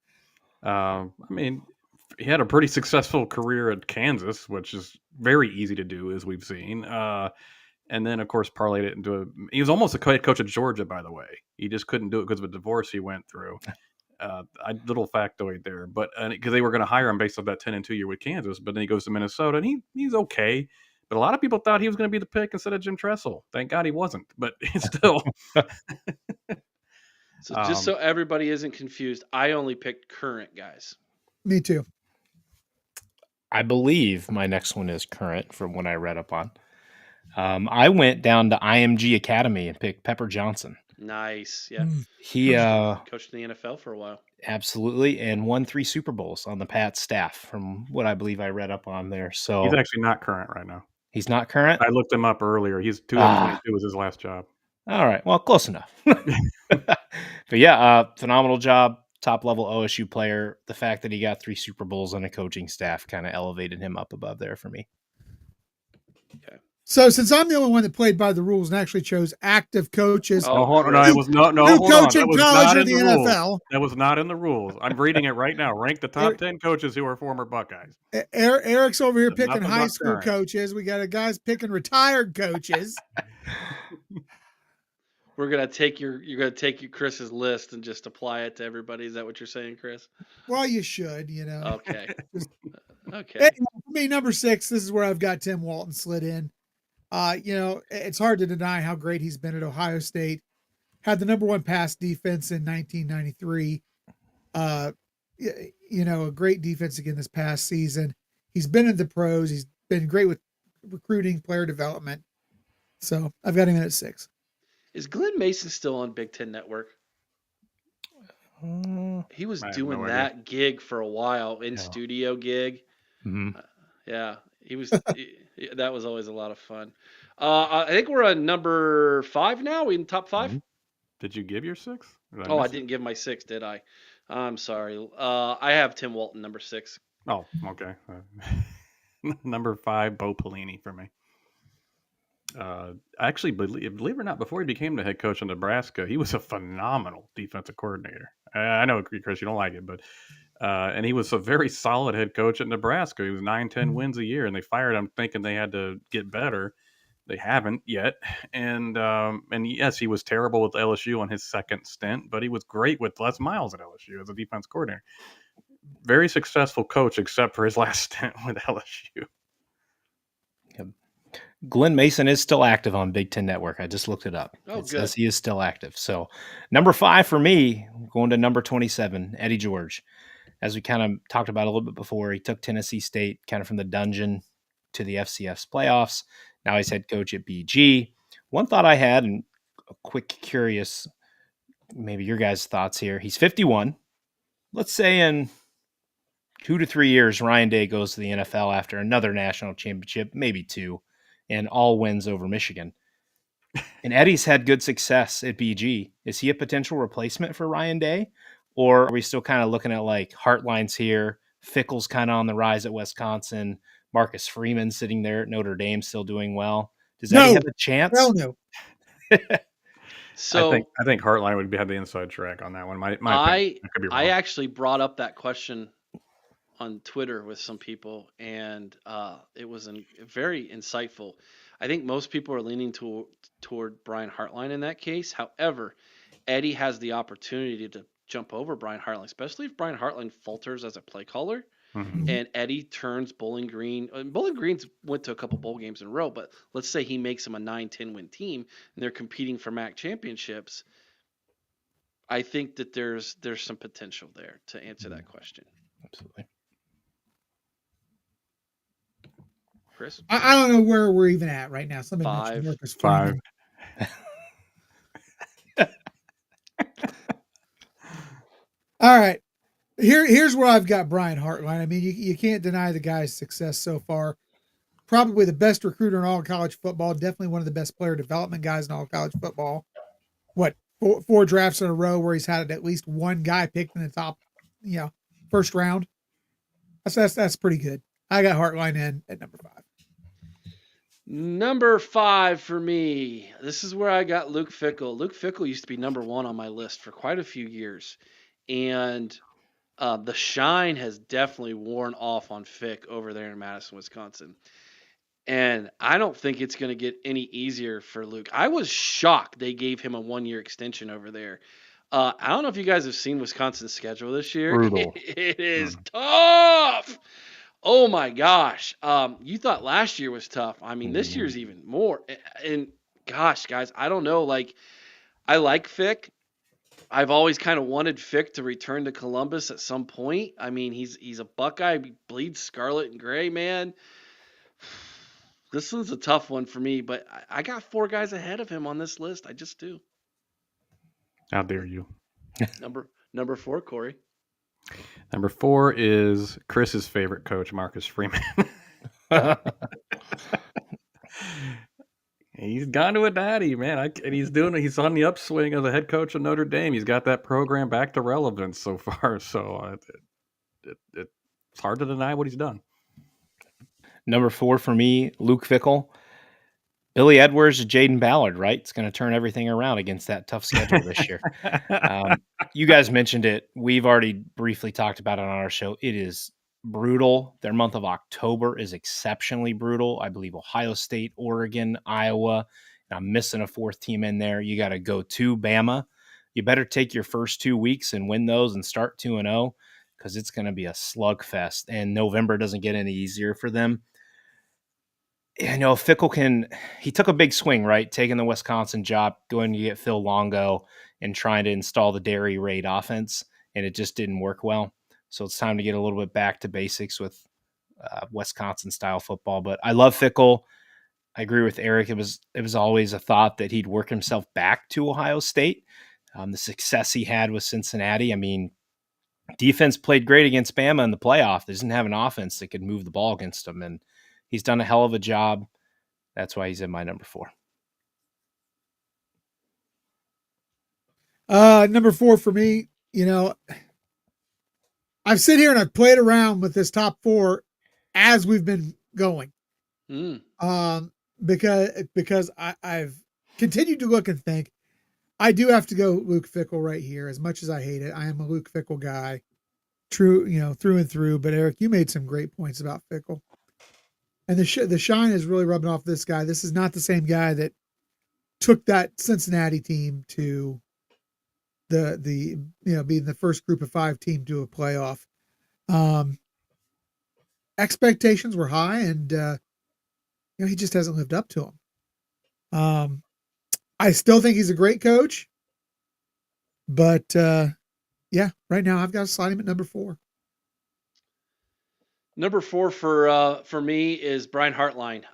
C: He had a pretty successful career at Kansas, which is very easy to do, as we've seen. And then, of course, parlayed it into he was almost a head coach at Georgia, by the way. He just couldn't do it because of a divorce he went through. Little factoid there, but because they were going to hire him based on that 10-2 year with Kansas, but then he goes to Minnesota and he's okay. But a lot of people thought he was going to be the pick instead of Jim Tressel. Thank God he wasn't, but it's still.
A: So just so everybody isn't confused, I only picked current guys.
D: Me too.
B: I believe my next one is current from what I read up on. I went down to IMG Academy and picked Pepper Johnson.
A: Nice. Yeah.
B: He
A: coached in the NFL for a while.
B: Absolutely. And won 3 Super Bowls on the Pats staff from what I believe I read up on there. So
C: he's actually not current right now.
B: He's not current?
C: I looked him up earlier. He's 2022 was his last job.
B: All right. Well, close enough. But yeah, phenomenal job. Top level OSU player. The fact that he got 3 Super Bowls on a coaching staff kind of elevated him up above there for me.
A: Okay.
D: So since I'm the only one that played by the rules and actually chose active coaches,
C: hold on. It was no.
D: Who
C: Hold
D: coach
C: on.
D: in college or the NFL?
C: That was not in the rules. I'm reading it right now. Rank the top 10 coaches who are former Buckeyes.
D: Eric's over here picking high school coaches. We got a guys picking retired coaches.
A: You're gonna take Chris's list and just apply it to everybody. Is that what you're saying, Chris?
D: Well, you should,
A: Okay. Okay.
D: Hey, for me, number 6, this is where I've got Tim Walton slid in. It's hard to deny how great he's been at Ohio State. Had the number 1 pass defense in 1993. A great defense again this past season. He's been in the pros. He's been great with recruiting, player development. So I've got him in at 6.
A: Is Glenn Mason still on Big Ten Network? He was doing that gig for a while, studio gig.
B: Mm-hmm.
A: Yeah, he was. That was always a lot of fun. I think we're on number 5 now. We in top 5.
C: Mm-hmm. Did you give your 6?
A: I didn't give my 6, did I? I'm sorry. I have Tim Walton number 6.
C: Oh, okay. Number 5, Bo Pelini for me. Actually, believe it or not, before he became the head coach in Nebraska, he was a phenomenal defensive coordinator. I know, Chris, you don't like it, but and he was a very solid head coach at Nebraska. He was 9-10 wins a year, and they fired him thinking they had to get better. They haven't yet, and yes, he was terrible with LSU on his second stint, but he was great with Les Miles at LSU as a defense coordinator. Very successful coach, except for his last stint with LSU.
B: Glenn Mason is still active on Big Ten Network. I just looked it up. It says he is still active. So number 5 for me, going to number 27, Eddie George. As we kind of talked about a little bit before, he took Tennessee State kind of from the dungeon to the FCS playoffs. Now he's head coach at BG. One thought I had, and a quick curious, maybe your guys' thoughts here. He's 51. Let's say in 2 to 3 years, Ryan Day goes to the NFL after another national championship, maybe 2. And all wins over Michigan. And Eddie's had good success at BG. Is he a potential replacement for Ryan Day? Or are we still kind of looking at like Hartline's here, Fickle's kind of on the rise at Wisconsin, Marcus Freeman sitting there at Notre Dame still doing well? Does Eddie have a chance?
D: Hell no.
A: So
C: I think Hartline would have the inside track on that one.
A: I actually brought up that question on Twitter with some people, and it was very insightful. I think most people are leaning toward Brian Hartline in that case. However, Eddie has the opportunity to jump over Brian Hartline, especially if Brian Hartline falters as a play caller, and Eddie turns Bowling Green. Bowling Green's went to a couple bowl games in a row, but let's say he makes them a 9-10 win team, and they're competing for MAC championships. I think that there's some potential there to answer that question.
B: Absolutely.
A: Chris?
D: I don't know where we're even at right now. Somebody
C: 5.
D: mentioned Marcus Freeman. All right. Here's where I've got Brian Hartline. I mean, you can't deny the guy's success so far. Probably the best recruiter in all college football. Definitely one of the best player development guys in all college football. What, 4 drafts in a row where he's had at least one guy picked in the top, first round. That's pretty good. I got Hartline in at number 5.
A: Number 5 for me. This is where I got Luke Fickell. Luke Fickell used to be number 1 on my list for quite a few years. And the shine has definitely worn off on Fick over there in Madison, Wisconsin. And I don't think it's going to get any easier for Luke. I was shocked they gave him a 1-year extension over there. I don't know if you guys have seen Wisconsin's schedule this year.
B: Brutal.
A: It is tough. Oh my gosh. You thought last year was tough. I mean, this year's even more. And gosh, guys, I don't know. Like, I like Fick. I've always kind of wanted Fick to return to Columbus at some point. I mean, he's a Buckeye. He bleeds scarlet and gray, man. This one's a tough one for me, but I got 4 guys ahead of him on this list. I just do.
C: How dare you?
A: Number 4, Cory.
C: Number 4 is Chris's favorite coach, Marcus Freeman. He's gone to a daddy, man. And he's on the upswing as a head coach of Notre Dame. He's got that program back to relevance so far. So it's hard to deny what he's done.
B: Number 4 for me, Luke Fickell. Billy Edwards, Jaden Ballard, right? It's going to turn everything around against that tough schedule this year. You guys mentioned it. We've already briefly talked about it on our show. It is brutal. Their month of October is exceptionally brutal. I believe Ohio State, Oregon, Iowa, and I'm missing a 4th team in there. You got to go to Bama. You better take your first 2 weeks and win those and start 2-0 because it's going to be a slugfest. And November doesn't get any easier for them. I know Fickell he took a big swing, right? Taking the Wisconsin job, going to get Phil Longo and trying to install the Dairy Raid offense, and it just didn't work well. So it's time to get a little bit back to basics with Wisconsin-style football. But I love Fickell. I agree with Eric. It was always a thought that he'd work himself back to Ohio State. The success he had with Cincinnati, I mean, defense played great against Bama in the playoff. They didn't have an offense that could move the ball against them, and he's done a hell of a job. That's why he's in my number 4.
D: Number 4 for me, I've sit here and I've played around with this top 4 as we've been going. Because I've continued to look and think I do have to go Luke Fickell right here. As much as I hate it, I am a Luke Fickell guy, through and through. But Eric, you made some great points about Fickell. And the shine is really rubbing off this guy. This is not the same guy that took that Cincinnati team to being the first group of 5 team to a playoff. Expectations were high, and he just hasn't lived up to them. I still think he's a great coach, but right now I've got to slide him at number 4.
A: Number 4 for me is Brian Hartline.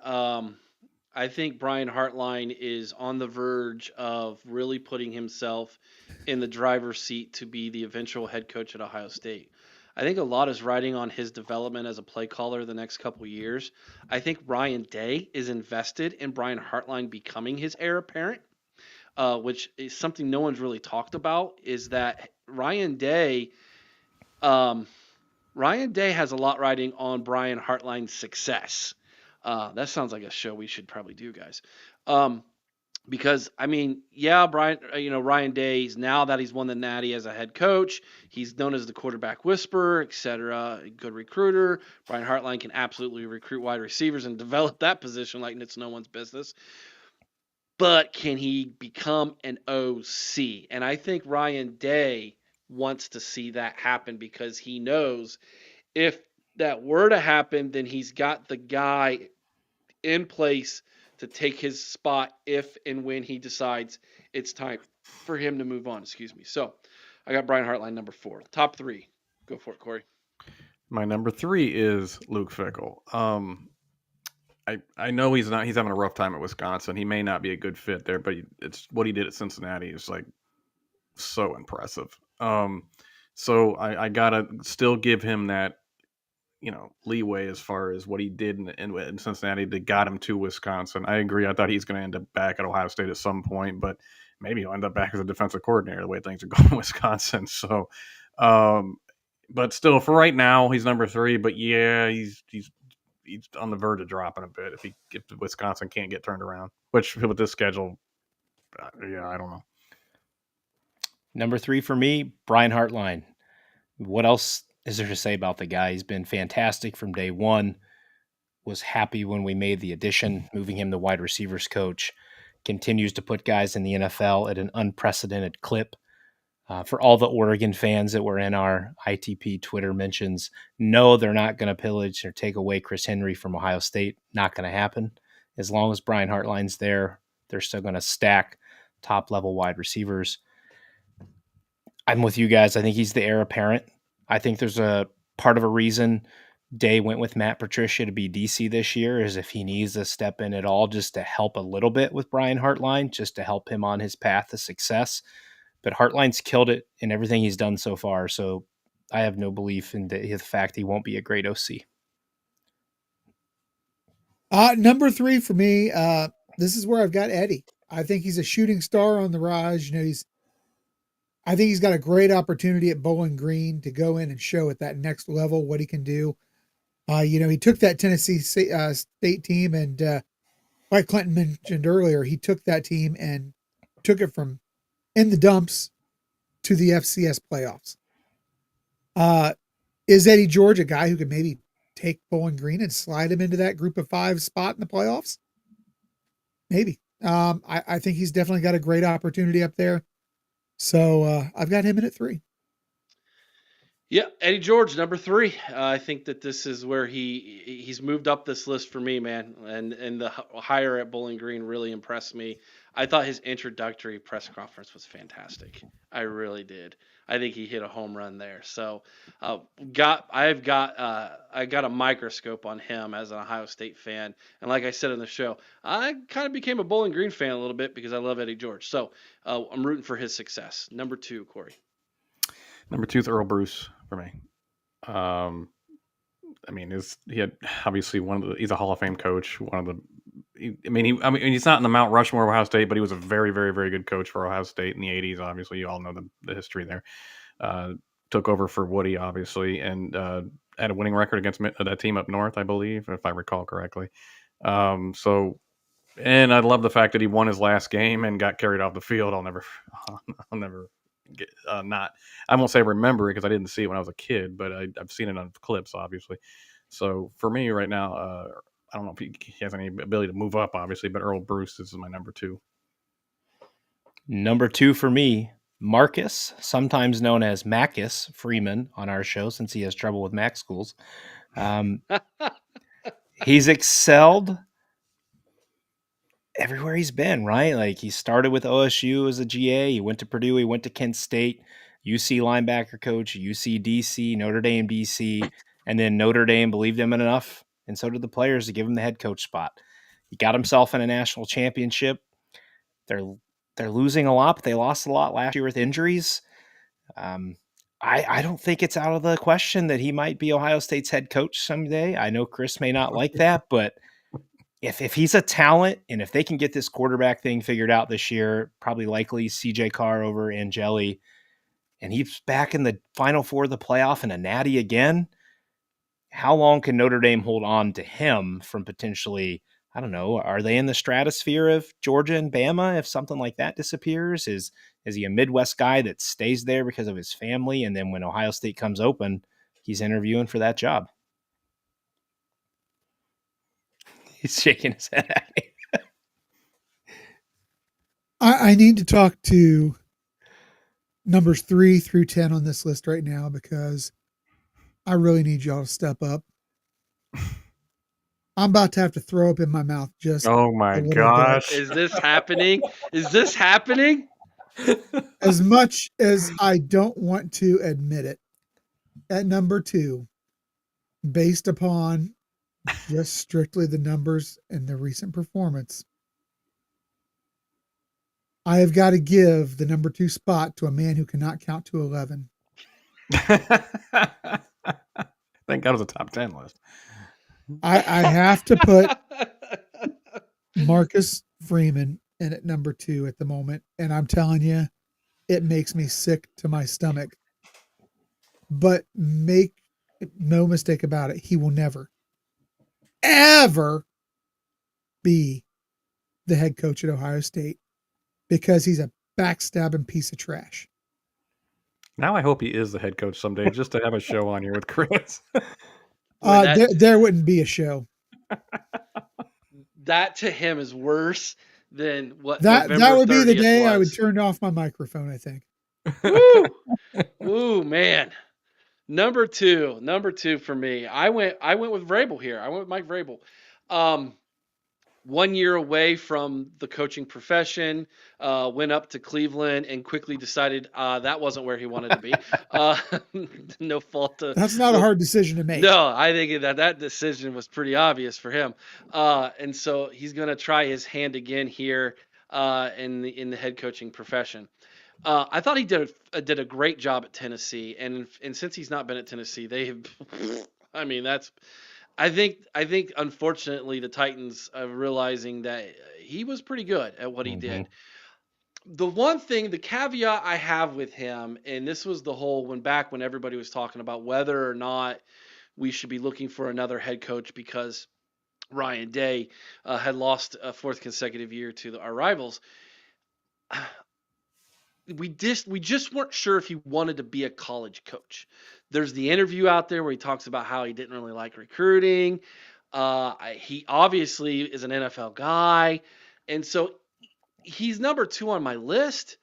A: I think Brian Hartline is on the verge of really putting himself in the driver's seat to be the eventual head coach at Ohio State. I think a lot is riding on his development as a play caller the next couple of years. I think Ryan Day is invested in Brian Hartline becoming his heir apparent, which is something no one's really talked about, is that Ryan Day has a lot riding on Brian Hartline's success. That sounds like a show we should probably do, guys. Because I mean, Ryan Day, now that he's won the Natty as a head coach, he's known as the quarterback whisperer, etc. Good recruiter. Brian Hartline can absolutely recruit wide receivers and develop that position like it's no one's business. But can he become an OC? And I think Ryan Day wants to see that happen because he knows if that were to happen, then he's got the guy in place to take his spot if and when he decides it's time for him to move on. So I got Brian Hartline number 4. Top 3. Go for it, Cory.
C: My number 3 is Luke Fickell. I know he's having a rough time at Wisconsin. He may not be a good fit there, but it's what he did at Cincinnati is like so impressive. So I gotta still give him that, leeway as far as what he did in Cincinnati that got him to Wisconsin. I agree. I thought he's going to end up back at Ohio State at some point, but maybe he'll end up back as a defensive coordinator the way things are going in Wisconsin. So, but still, for right now, he's number 3. But yeah, he's on the verge of dropping a bit if Wisconsin can't get turned around. Which with this schedule, I don't know.
B: Number 3 for me, Brian Hartline. What else is there to say about the guy? He's been fantastic from day one. Was happy when we made the addition, moving him to wide receivers coach. Continues to put guys in the NFL at an unprecedented clip. For all the Oregon fans that were in our ITP Twitter mentions, no, they're not going to pillage or take away Chris Henry from Ohio State. Not going to happen. As long as Brian Hartline's there, they're still going to stack top-level wide receivers. I'm with you guys. I think he's the heir apparent. I think there's a part of a reason Day went with Matt Patricia to be DC this year is if he needs to step in at all just to help a little bit with Brian Hartline, just to help him on his path to success. But Hartline's killed it in everything he's done so far, so I have no belief in the fact he won't be a great OC.
D: Number 3 for me, this is where I've got Eddie. I think he's a shooting star on the rise. I think he's got a great opportunity at Bowling Green to go in and show at that next level what he can do. He took that Tennessee State team and, like Clinton mentioned earlier, he took that team and took it from in the dumps to the FCS playoffs. Is Eddie George a guy who could maybe take Bowling Green and slide him into that group of 5 spot in the playoffs? Maybe. I think he's definitely got a great opportunity up there. So I've got him in at 3.
A: Yeah, Eddie George, number 3. I think that this is where he's moved up this list for me, man. And the hire at Bowling Green really impressed me. I thought his introductory press conference was fantastic. I really did. I think he hit a home run there. So I got a microscope on him as an Ohio State fan. And like I said in the show, I kind of became a Bowling Green fan a little bit because I love Eddie George. So I'm rooting for his success. Number 2, Cory.
C: Number 2 is Earl Bruce for me. He had obviously he's a Hall of Fame coach. He's not in the Mount Rushmore of Ohio State, but he was a very, very, very good coach for Ohio State in the 80s. Obviously, you all know the history there. Took over for Woody, obviously, and had a winning record against that team up north, I believe, if I recall correctly. And I love the fact that he won his last game and got carried off the field. I'll never get, I won't say remember it because I didn't see it when I was a kid, but I've seen it on clips, obviously. So for me right now, I don't know if he has any ability to move up, obviously, but Earl Bruce is my number 2.
B: Number 2 for me, Marcus, sometimes known as Macus Freeman on our show since he has trouble with Mac schools. He's excelled everywhere he's been, right? Like he started with OSU as a GA. He went to Purdue. He went to Kent State, UC linebacker coach, UC DC, Notre Dame DC, and then Notre Dame believed him enough, and so did the players, to give him the head coach spot. He got himself in a national championship. They're losing a lot, but they lost a lot last year with injuries. I don't think it's out of the question that he might be Ohio State's head coach someday. I know Chris may not like that, but if he's a talent and if they can get this quarterback thing figured out this year, probably likely CJ Carr over Angeli, and he's back in the Final Four of the playoff and a natty again, how long can Notre Dame hold on to him from potentially, I don't know, are they in the stratosphere of Georgia and Bama if something like that disappears? Is he a Midwest guy that stays there because of his family, and then when Ohio State comes open, he's interviewing for that job? He's shaking his head at me.
D: I need to talk to numbers 3 through 10 on this list right now because I really need y'all to step up. I'm about to have to throw up in my mouth.
C: Oh my gosh.
A: Is this happening? Is this happening?
D: As much as I don't want to admit it, at number 2, based upon just strictly the numbers and the recent performance, I have got to give the number 2 spot to a man who cannot count to 11.
C: Thank God it was a top 10 list.
D: I have to put Marcus Freeman in at number 2 at the moment. And I'm telling you, it makes me sick to my stomach. But make no mistake about it, he will never, ever be the head coach at Ohio State because he's a backstabbing piece of trash.
C: Now I hope he is the head coach someday just to have a show on here with Chris.
D: There wouldn't be a show.
A: That to him is worse than what
D: that
A: November
D: would be the day
A: was.
D: I would turn off my microphone, I think.
A: Woo! Woo, man. Number two for me. I went with Vrabel here. I went with Mike Vrabel. 1 year away from the coaching profession, went up to Cleveland and quickly decided that wasn't where he wanted to be. No fault to.
D: That's not a hard decision to make.
A: No, I think that decision was pretty obvious for him. And so he's going to try his hand again here in the head coaching profession. I thought he did a great job at Tennessee, and since he's not been at Tennessee, they have. I mean, I think unfortunately the Titans are realizing that he was pretty good at what he did. The caveat I have with him, and this was the whole when everybody was talking about whether or not we should be looking for another head coach because Ryan Day had lost a fourth consecutive year to our rivals. We just weren't sure if he wanted to be a college coach. There's the interview out there where he talks about how he didn't really like recruiting. He obviously is an NFL guy. And so he's number 2 on my list,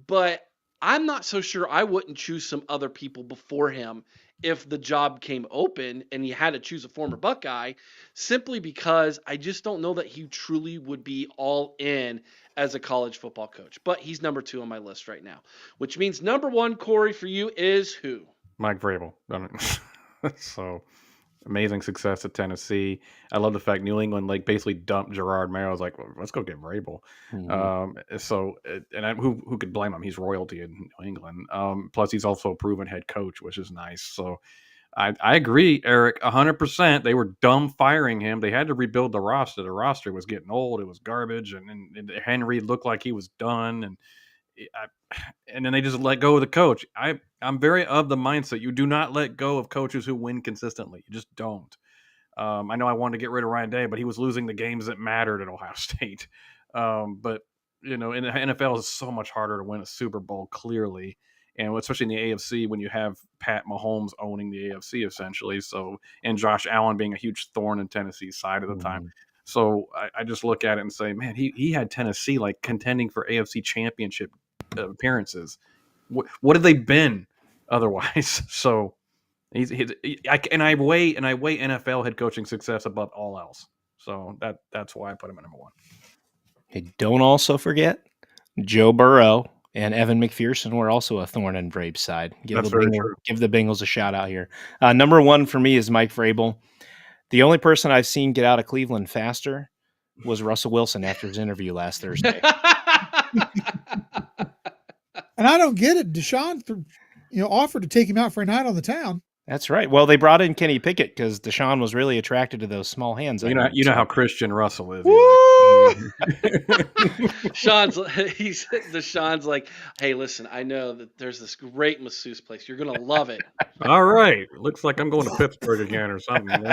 A: but I'm not so sure I wouldn't choose some other people before him if the job came open and he had to choose a former Buckeye, simply because I just don't know that he truly would be all in as a college football coach. But he's number 2 on my list right now, which means number 1, Cory, for you is who?
C: Mike Vrabel. So amazing success at Tennessee. I love the fact New England basically dumped Gerard Mayo. I was like, well, let's go get Vrabel. Who could blame him? He's royalty in New England. Plus, he's also a proven head coach, which is nice. So I agree, Eric, 100%. They were dumb firing him. They had to rebuild the roster. The roster was getting old. It was garbage, and Henry looked like he was done. And then they just let go of the coach. I'm very of the mindset you do not let go of coaches who win consistently. You just don't. I know I wanted to get rid of Ryan Day, but he was losing the games that mattered at Ohio State. But in the NFL, it's so much harder to win a Super Bowl, clearly, and especially in the AFC when you have Pat Mahomes owning the AFC essentially. So, and Josh Allen being a huge thorn in Tennessee's side at the time. So I just look at it and say, man, he had Tennessee contending for AFC championship appearances. What have they been otherwise? So I weigh NFL head coaching success above all else. So that's why I put him at number 1.
B: Hey, don't also forget Joe Burrow and Evan McPherson were also a thorn in Vrabel's side. Give the Bengals a shout out here. Number 1 for me is Mike Vrabel. The only person I've seen get out of Cleveland faster was Russell Wilson after his interview last Thursday.
D: And I don't get it. Deshaun, offered to take him out for a night on the town. That's
B: right. Well, they brought in Kenny Pickett because Deshaun was really attracted to those small hands.
C: You know how Christian Russell is.
A: Deshaun's like, hey, listen, I know that there's this great masseuse place. You're gonna love it.
C: All right. Looks like I'm going to Pittsburgh again or something.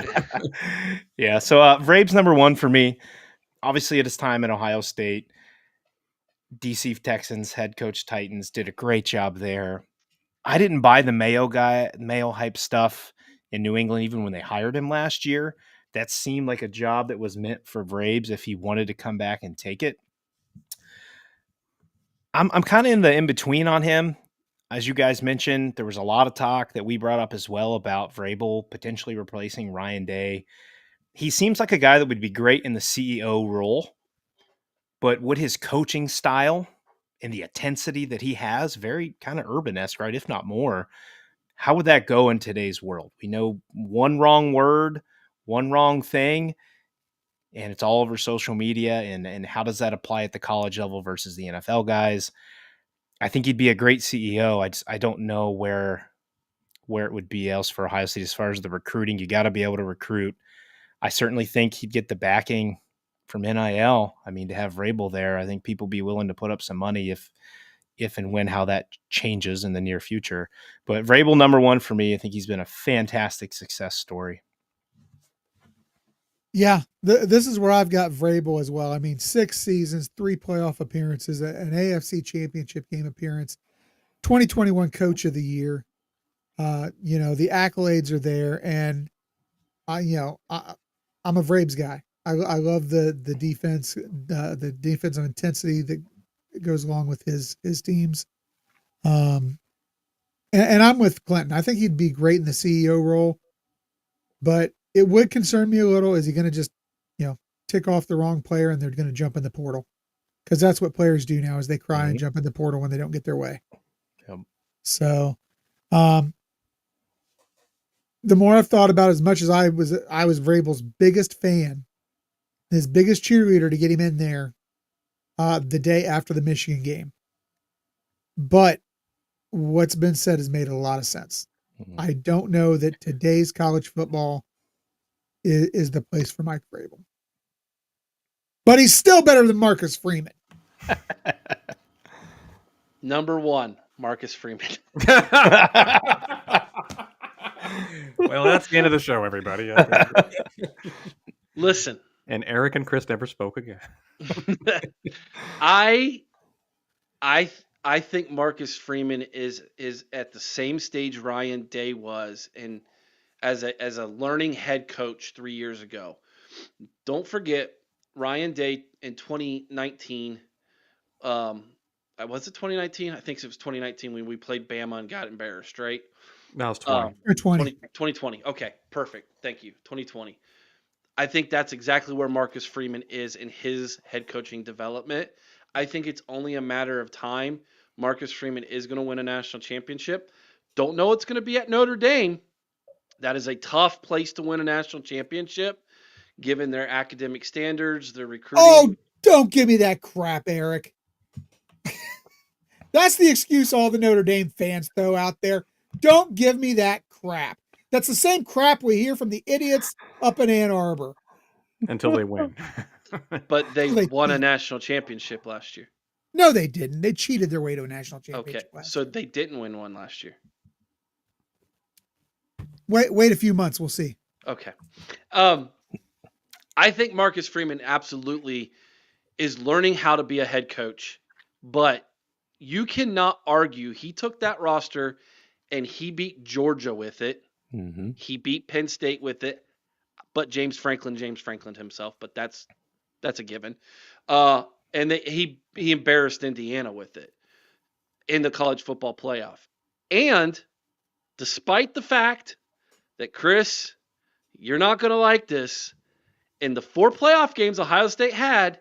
B: Yeah. So Vrabel's number 1 for me. Obviously, at his time at Ohio State, DC Texans head coach Titans did a great job there. I didn't buy the Mayo hype stuff in New England, even when they hired him last year. That seemed like a job that was meant for Vrabel if he wanted to come back and take it. I'm kind of in the in-between on him. As you guys mentioned, there was a lot of talk that we brought up as well about Vrabel potentially replacing Ryan Day. He seems like a guy that would be great in the CEO role, but would his coaching style and the intensity that he has, very kind of urban-esque, right? If not more, how would that go in today's world? We know one wrong word, one wrong thing, and it's all over social media. And how does that apply at the college level versus the NFL guys? I think he'd be a great CEO. I don't know where it would be else for Ohio State as far as the recruiting. You got to be able to recruit. I certainly think he'd get the backing from NIL. I mean, to have Vrabel there, I think people be willing to put up some money if and when how that changes in the near future. But Vrabel, number 1 for me. I think he's been a fantastic success story.
D: Yeah, this is where I've got Vrabel as well. I mean, 6 seasons, 3 playoff appearances, an AFC championship game appearance, 2021 coach of the year. The accolades are there, and I'm a Vrabes guy. I love the defense, the defensive intensity that goes along with his teams. And I'm with Clinton. I think he'd be great in the CEO role, but it would concern me a little. Is he going to just, tick off the wrong player and they're going to jump in the portal? Because that's what players do now, is they cry and jump in the portal when they don't get their way.
B: Yep.
D: So, the more I've thought about it, as much as I was Vrabel's biggest fan, his biggest cheerleader to get him in there the day after the Michigan game. But what's been said has made a lot of sense. Mm-hmm. I don't know that today's college football is the place for Mike Vrabel. But he's still better than Marcus Freeman.
A: Number 1, Marcus Freeman.
C: Well, that's the end of the show, everybody.
A: Listen.
C: And Eric and Chris never spoke again.
A: I think Marcus Freeman is at the same stage Ryan Day was in as a learning head coach 3 years ago. Don't forget Ryan Day in 2019. Was it 2019? I think it was 2019 when we played Bama and got embarrassed, right?
C: No, it's 20.
A: 2020. Okay, perfect. Thank you. 2020. I think that's exactly where Marcus Freeman is in his head coaching development. I think it's only a matter of time. Marcus Freeman is going to win a national championship. Don't know it's going to be at Notre Dame. That is a tough place to win a national championship, given their academic standards, their recruiting.
D: Oh, don't give me that crap, Eric. That's the excuse all the Notre Dame fans throw out there. Don't give me that crap. That's the same crap we hear from the idiots up in Ann Arbor.
C: Until they win.
A: But they won a national championship last year.
D: No, they didn't. They cheated their way to a national championship.
A: Okay, so they didn't win one last year.
D: Wait a few months. We'll see.
A: Okay. I think Marcus Freeman absolutely is learning how to be a head coach, but you cannot argue. He took that roster and he beat Georgia with it.
B: Mm-hmm.
A: He beat Penn State with it, but James Franklin himself, but that's a given. And he embarrassed Indiana with it in the college football playoff. And despite the fact that, Chris, you're not going to like this, in the 4 playoff games Ohio State had,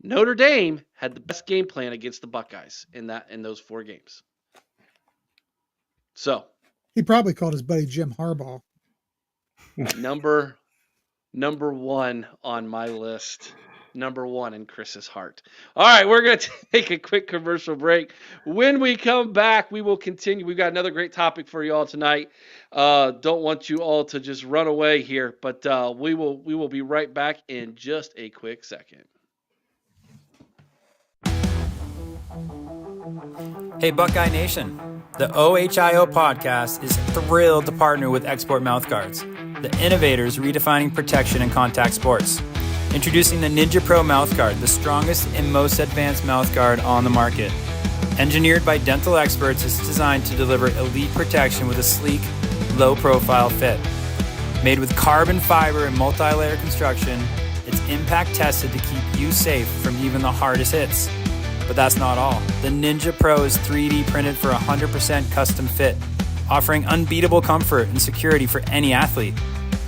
A: Notre Dame had the best game plan against the Buckeyes in those 4 games. So
D: he probably called his buddy Jim Harbaugh.
A: Number 1 on my list. Number 1 in Chris's heart. All right, we're going to take a quick commercial break. When we come back, we will continue. We've got another great topic for you all tonight. Don't want you all to just run away here, but we will be right back in just a quick second.
E: Hey, Buckeye Nation. The OHIO podcast is thrilled to partner with Export Mouthguards, the innovators redefining protection in contact sports. Introducing the Ninja Pro Mouthguard, the strongest and most advanced mouthguard on the market. Engineered by dental experts, it's designed to deliver elite protection with a sleek, low-profile fit. Made with carbon fiber and multi-layer construction, it's impact tested to keep you safe from even the hardest hits. But that's not all. The Ninja Pro is 3D printed for 100% custom fit, offering unbeatable comfort and security for any athlete.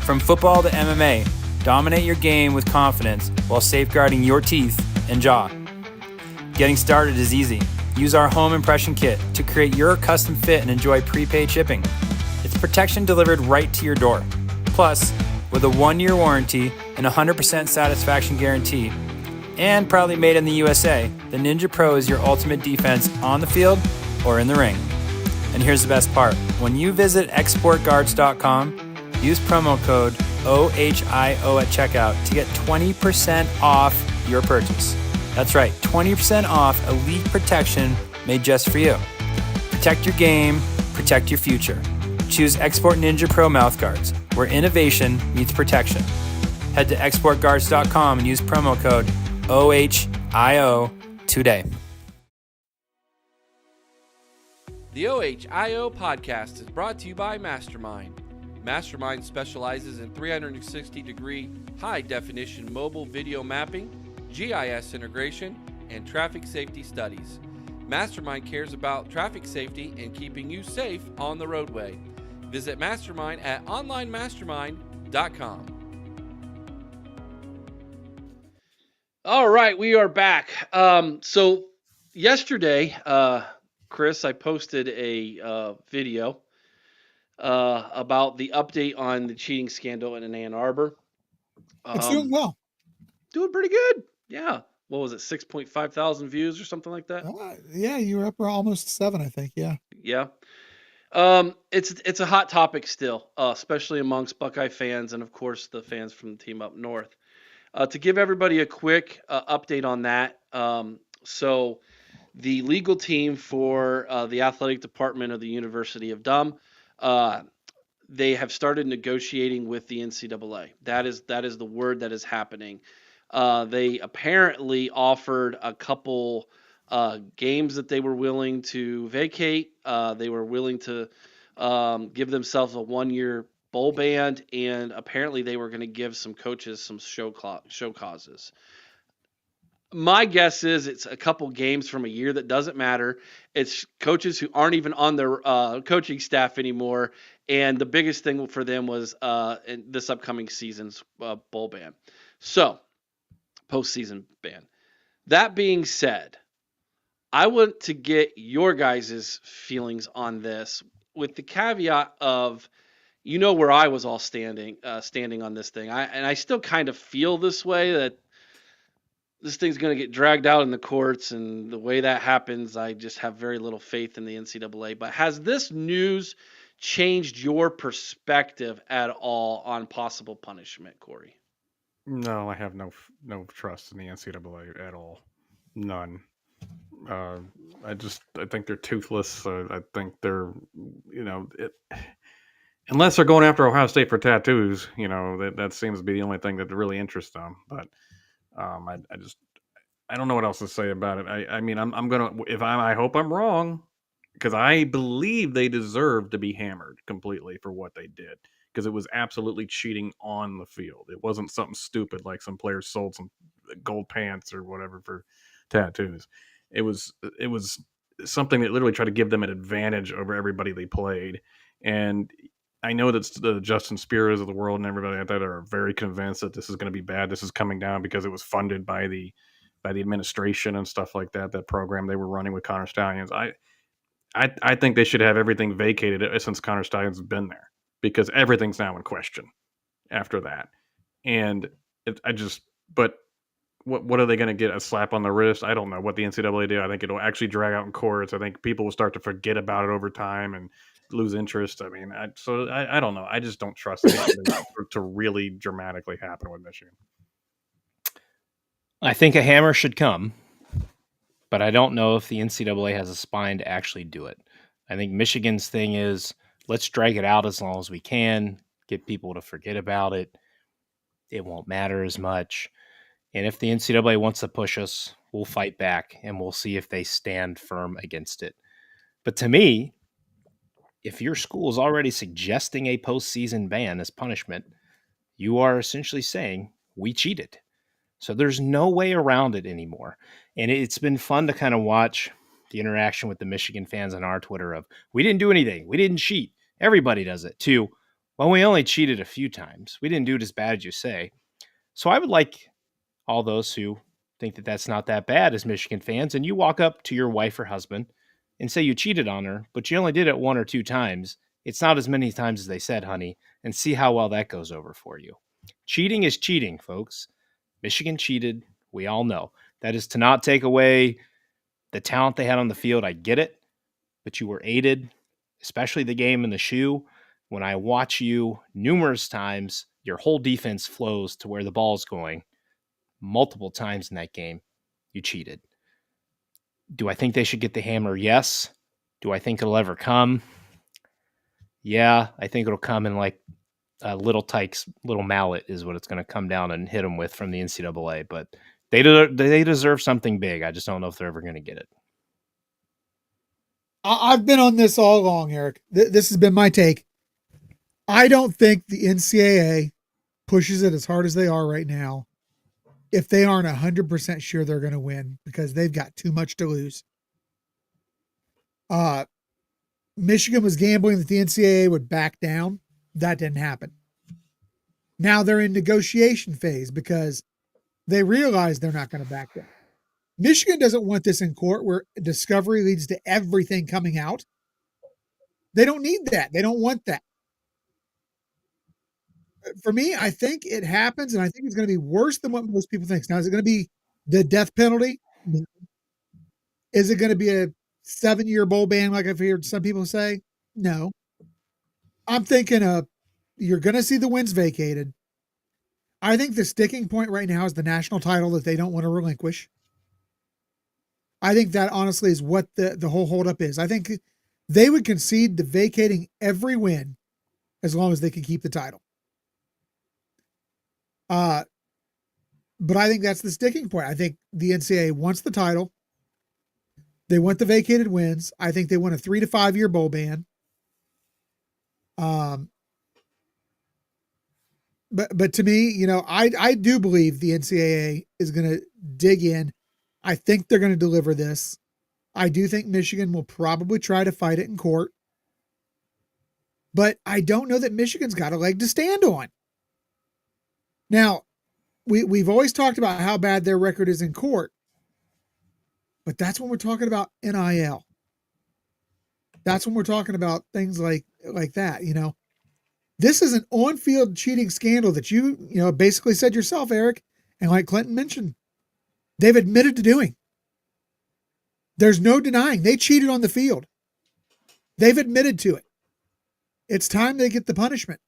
E: From football to MMA, dominate your game with confidence while safeguarding your teeth and jaw. Getting started is easy. Use our home impression kit to create your custom fit and enjoy prepaid shipping. It's protection delivered right to your door. Plus, with a 1-year warranty and 100% satisfaction guarantee, and proudly made in the USA, the Ninja Pro is your ultimate defense on the field or in the ring. And here's the best part. When you visit exportguards.com, use promo code OHIO at checkout to get 20% off your purchase. That's right, 20% off elite protection made just for you. Protect your game, protect your future. Choose Export Ninja Pro Mouthguards, where innovation meets protection. Head to exportguards.com and use promo code OHIO today.
A: The OHIO podcast is brought to you by Mastermind. Mastermind specializes in 360-degree high-definition mobile video mapping, GIS integration, and traffic safety studies. Mastermind cares about traffic safety and keeping you safe on the roadway. Visit Mastermind at onlinemastermind.com. All right, we are back. So yesterday, Chris, I posted a video about the update on the cheating scandal in Ann Arbor.
D: It's doing well.
A: Doing pretty good. Yeah. What was it? 6.5 thousand views or something like that?
D: Yeah, you were up almost 7, I think. Yeah.
A: Yeah. It's a hot topic still, especially amongst Buckeye fans and, of course, the fans from the team up north. To give everybody a quick update on that, so the legal team for the athletic department of the University of Dum, they have started negotiating with the NCAA. That is the word that is happening. They apparently offered a couple games that they were willing to vacate. They were willing to give themselves a 1-year bowl ban, and apparently they were going to give some coaches some show causes. My guess is it's a couple games from a year that doesn't matter. It's coaches who aren't even on their coaching staff anymore, and the biggest thing for them was in this upcoming season's bowl ban. So, postseason ban. That being said, I want to get your guys' feelings on this with the caveat of, you know, where I was all standing on this thing. I still kind of feel this way, that this thing's going to get dragged out in the courts, and the way that happens, I just have very little faith in the NCAA. But has this news changed your perspective at all on possible punishment, Cory?
C: No, I have no trust in the NCAA at all. None. I think they're toothless. I think they're, unless they're going after Ohio State for tattoos, that seems to be the only thing that really interests them. But I don't know what else to say about it. I hope I'm wrong, because I believe they deserve to be hammered completely for what they did, because it was absolutely cheating on the field. It wasn't something stupid like some players sold some gold pants or whatever for tattoos. It was something that literally tried to give them an advantage over everybody they played. And I know that the Justin Spears of the world and everybody like that are very convinced that this is going to be bad. This is coming down because it was funded by the administration and stuff like that. That program they were running with Connor Stallions. I think they should have everything vacated since Connor Stallions has been there, because everything's now in question after that. And what are they going to get? A slap on the wrist? I don't know what the NCAA do. I think it'll actually drag out in courts. I think people will start to forget about it over time and lose interest. I mean, I don't know. I just don't trust anything to really dramatically happen with Michigan.
B: I think a hammer should come, but I don't know if the NCAA has a spine to actually do it. I think Michigan's thing is, let's drag it out as long as we can, get people to forget about it. It won't matter as much. And if the NCAA wants to push us, we'll fight back, and we'll see if they stand firm against it. But to me, if your school is already suggesting a postseason ban as punishment, you are essentially saying, we cheated. So there's no way around it anymore. And it's been fun to kind of watch the interaction with the Michigan fans on our Twitter of, we didn't do anything, we didn't cheat, everybody does it, to, well, we only cheated a few times, we didn't do it as bad as you say. So I would like all those who think that that's not that bad as Michigan fans, and you walk up to your wife or husband and say you cheated on her, but you only did it 1 or 2 times. It's not as many times as they said, honey, and see how well that goes over for you. Cheating is cheating, folks. Michigan cheated. We all know. That is to not take away the talent they had on the field. I get it, but you were aided, especially the game in the shoe. When I watch you numerous times, your whole defense flows to where the ball's going. Multiple times in that game, you cheated. Do I think they should get the hammer? Yes. Do I think it'll ever come? Yeah, I think it'll come in like Little Tyke's little mallet is what it's going to come down and hit them with from the NCAA. But they deserve something big. I just don't know if they're ever going to get it.
D: I've been on this all along, Eric. This has been my take. I don't think the NCAA pushes it as hard as they are right now if they aren't 100% sure they're going to win, because they've got too much to lose. Michigan was gambling that the NCAA would back down. That didn't happen. Now they're in negotiation phase because they realize they're not going to back down. Michigan doesn't want this in court where discovery leads to everything coming out. They don't need that. They don't want that. For me, I think it happens, and I think it's going to be worse than what most people think. Now, is it going to be the death penalty? No. Is it going to be a 7-year bowl ban like I've heard some people say? No. I'm thinking you're going to see the wins vacated. I think the sticking point right now is the national title that they don't want to relinquish. I think that honestly is what the whole holdup is. I think they would concede to vacating every win as long as they can keep the title. But I think that's the sticking point. I think the NCAA wants the title. They want the vacated wins. I think they want a 3 to 5 year bowl ban. But to me, you know, I do believe the NCAA is going to dig in. I think they're going to deliver this. I do think Michigan will probably try to fight it in court. But I don't know that Michigan's got a leg to stand on. Now, we've always talked about how bad their record is in court. But that's when we're talking about NIL. That's when we're talking about things like that, you know. This is an on-field cheating scandal that you basically said yourself, Eric, and like Clinton mentioned, they've admitted to doing. There's no denying they cheated on the field. They've admitted to it. It's time they get the punishment.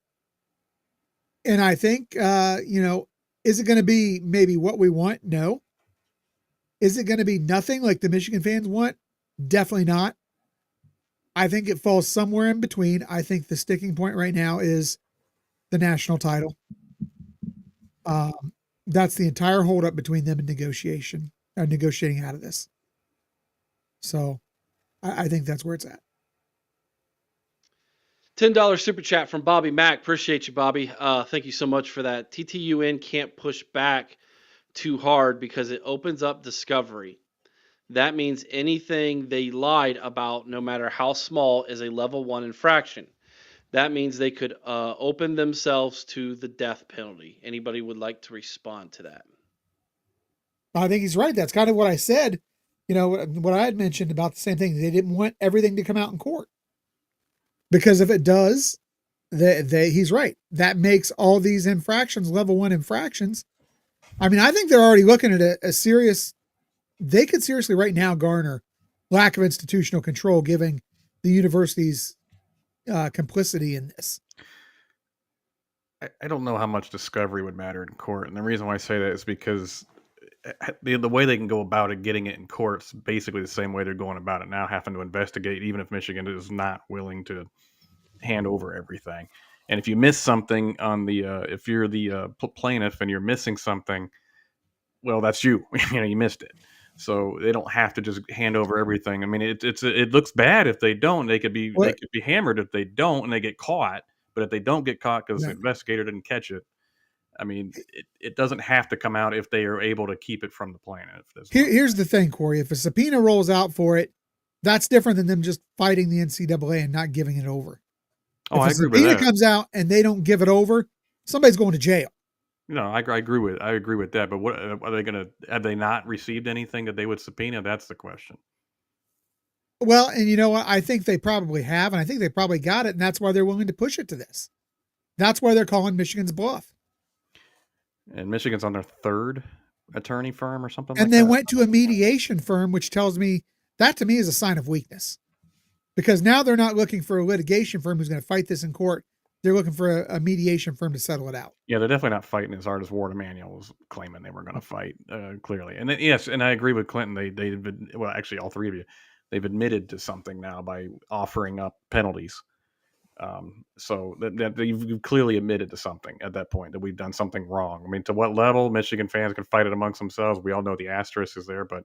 D: And I think, is it going to be maybe what we want? No. Is it going to be nothing like the Michigan fans want? Definitely not. I think it falls somewhere in between. I think the sticking point right now is the national title. That's the entire holdup between them and negotiating out of this. So I think that's where it's at.
A: $10 super chat from Bobby Mack. Appreciate you, Bobby. Thank you so much for that. TTUN can't push back too hard because it opens up discovery. That means anything they lied about, no matter how small, is a level 1 infraction. That means they could open themselves to the death penalty. Anybody would like to respond to that?
D: I think he's right. That's kind of what I said. You know, what I had mentioned about the same thing. They didn't want everything to come out in court. Because if it does, he's right. That makes all these infractions level 1 infractions. I mean, I think they're already looking at a serious... They could seriously right now garner lack of institutional control, giving the university's complicity in this.
C: I don't know how much discovery would matter in court. And the reason why I say that is because the way they can go about it, getting it in court, is basically the same way they're going about it now, having to investigate, even if Michigan is not willing to hand over everything. And if you miss something on the, if you're the plaintiff and you're missing something, well, that's you. You missed it. So they don't have to just hand over everything. I mean, it looks bad if they don't. They could be hammered if they don't, and they get caught. But if they don't get caught because the investigator didn't catch it, I mean, it doesn't have to come out if they are able to keep it from the plaintiff.
D: Here's the thing, Cory. If a subpoena rolls out for it, that's different than them just fighting the NCAA and not giving it over.
C: Oh,
D: if
C: I agree with that.
D: If a subpoena comes out and they don't give it over, somebody's going to jail.
C: No, I agree with that. But what are they going to? Have they not received anything that they would subpoena? That's the question.
D: Well, and you know what? I think they probably have, and I think they probably got it, and that's why they're willing to push it to this. That's why they're calling Michigan's bluff.
C: And Michigan's on their 3rd attorney firm or something.
D: And they went to a mediation firm, which tells me that to me is a sign of weakness, because now they're not looking for a litigation firm who's going to fight this in court. They're looking for a mediation firm to settle it out.
C: Yeah, they're definitely not fighting as hard as Ward Emanuel was claiming they were going to fight, clearly. And then, yes, and I agree with Clinton. Well, actually, all three of you, they've admitted to something now by offering up penalties. So that you've clearly admitted to something at that point, that we've done something wrong. I mean, to what level Michigan fans can fight it amongst themselves? We all know the asterisk is there, but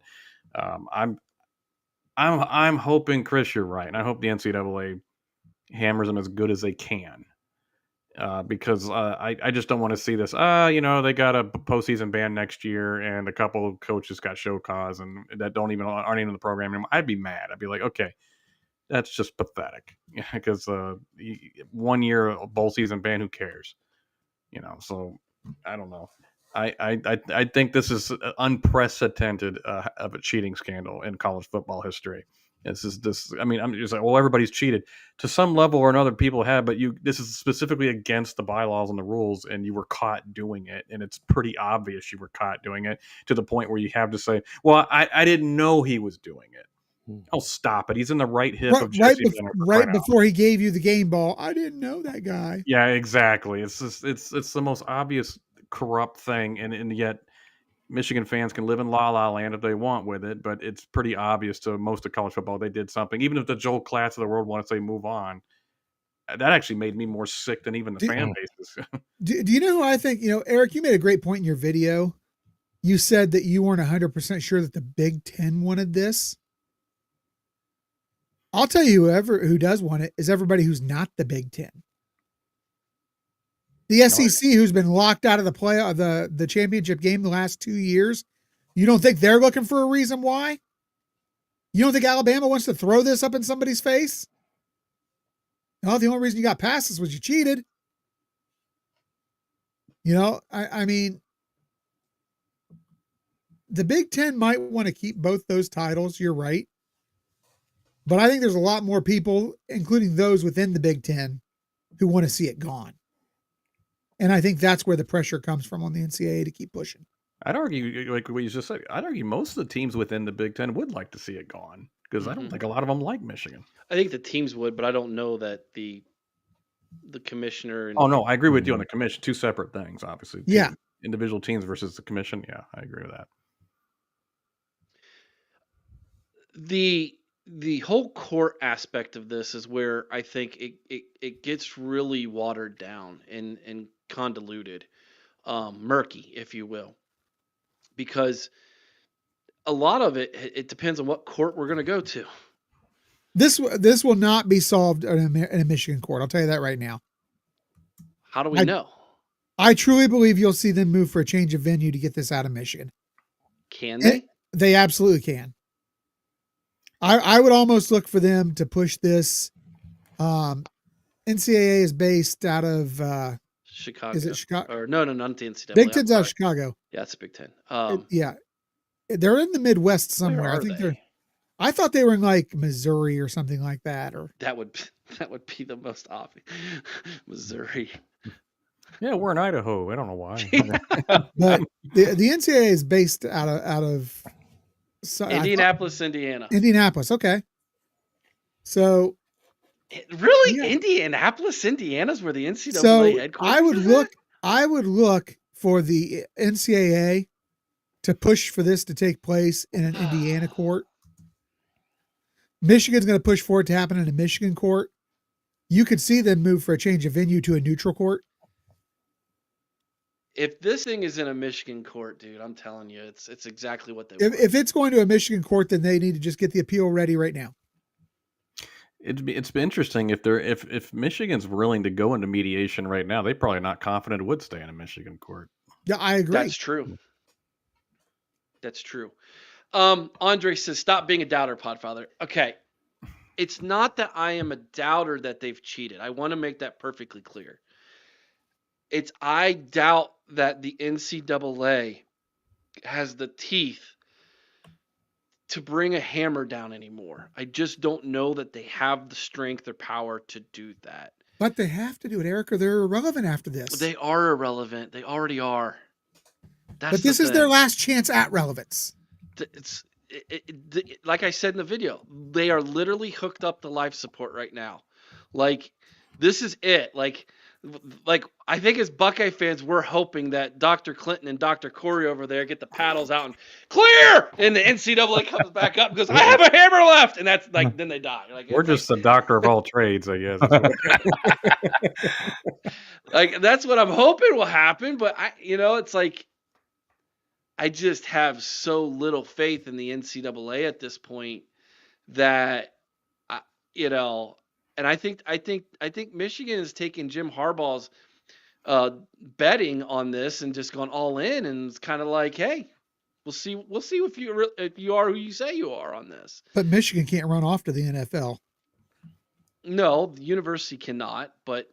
C: I'm hoping, Chris, you're right, and I hope the NCAA hammers them as good as they can. Because I just don't want to see this. They got a postseason ban next year, and a couple of coaches got show cause, and that aren't even in the program anymore. I'd be mad. I'd be like, okay, that's just pathetic. Because 1 year a bowl season ban, who cares? So I don't know. I think this is unprecedented of a cheating scandal in college football history. I'm just like, well, everybody's cheated to some level or another. People have, but this is specifically against the bylaws and the rules, and you were caught doing it, and it's pretty obvious you were caught doing it to the point where you have to say, "Well, I didn't know he was doing it." Oh, stop it! He's in the right hip of Jesse
D: right before he gave you the game ball. I didn't know that guy.
C: Yeah, exactly. It's the most obvious corrupt thing, and yet Michigan fans can live in la la land if they want with it, but it's pretty obvious to most of college football they did something. Even if the Joel Klatt of the world want to say move on, that actually made me more sick than even the fan bases.
D: Do you know who I think? Eric, you made a great point in your video. You said that you weren't 100% sure that the Big Ten wanted this. I'll tell you, who does want it is everybody who's not the Big Ten. The SEC, who's been locked out of the championship game the last 2 years, you don't think they're looking for a reason why? You don't think Alabama wants to throw this up in somebody's face? No, the only reason you got passes was you cheated. I mean, the Big Ten might want to keep both those titles. You're right. But I think there's a lot more people, including those within the Big Ten, who want to see it gone. And I think that's where the pressure comes from on the NCAA to keep pushing.
C: I'd argue, like what you just said, I'd argue most of the teams within the Big Ten would like to see it gone because I don't think a lot of them like Michigan.
A: I think the teams would, but I don't know that the commissioner.
C: Oh, no, I agree with you on the commission. Two separate things, obviously.
D: Yeah.
C: Individual teams versus the commission. Yeah, I agree with that.
A: The whole court aspect of this is where I think it gets really watered down and convoluted, murky, if you will, because a lot of it depends on what court we're going to go to.
D: This will not be solved in a Michigan court. I'll tell you that right now.
A: How do we know?
D: I truly believe you'll see them move for a change of venue to get this out of Michigan.
A: Can they?
D: They absolutely can. I would almost look for them to push this. NCAA is based out of
A: Chicago.
D: Is it Chicago?
A: Or no, not the NCAA.
D: Big Ten's out of Chicago.
A: Yeah, it's a Big Ten.
D: Yeah, they're in the Midwest somewhere. I thought they were in like Missouri or something like that. Or
A: that would be the most obvious. Missouri.
C: Yeah, we're in Idaho. I don't know why.
D: But the NCAA is based out of
A: Indianapolis, Indiana.
D: Indianapolis, okay. So
A: really,
D: yeah.
A: Indianapolis, Indiana is where the NCAA
D: headquarters
A: is?
D: I would look for the NCAA to push for this to take place in an Indiana court. Michigan's going to push for it to happen in a Michigan court. You could see them move for a change of venue to a neutral court.
A: If this thing is in a Michigan court, dude, I'm telling you, it's exactly what they want.
D: If it's going to a Michigan court, then they need to just get the appeal ready right now.
C: It's been interesting if Michigan's willing to go into mediation right now, they're probably not confident it would stay in a Michigan court.
D: Yeah, I agree.
A: That's true. That's true. Andre says, "Stop being a doubter, Podfather." Okay, it's not that I am a doubter that they've cheated. I want to make that perfectly clear. I doubt that the NCAA has the teeth to bring a hammer down anymore. I just don't know that they have the strength or power to do that.
D: But they have to do it, Eric, or they're irrelevant after this.
A: They are irrelevant. They already are.
D: But this is their last chance at relevance.
A: Like I said in the video, they are literally hooked up to life support right now. Like, this is it. Like I think as Buckeye fans, we're hoping that Dr. Clinton and Dr. Cory over there get the paddles out and clear, and the NCAA comes back up and goes, "I have a hammer left," and that's like, then they die. Like,
C: we're just the doctor of all trades, I guess.
A: Like, that's what I'm hoping will happen, but it's like, I just have so little faith in the NCAA at this point that, and I think Michigan is taking Jim Harbaugh's betting on this and just gone all in, and it's kind of like, hey, we'll see if you are who you say you are on this.
D: But Michigan can't run off to the NFL.
A: No, the university cannot, but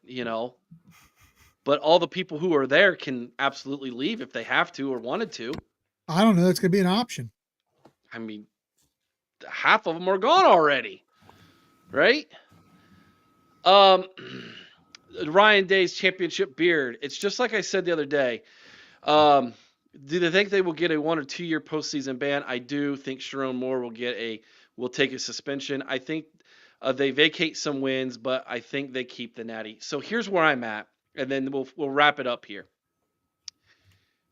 A: all the people who are there can absolutely leave if they have to or wanted to.
D: I don't know. That's going to be an option.
A: I mean, half of them are gone already, right? Ryan Day's championship beard. It's just like I said the other day. Do they think they will get a 1 or 2 year postseason ban? I do think Sharon Moore will take a suspension. I think they vacate some wins, but I think they keep the Natty. So here's where I'm at, and then we'll wrap it up here.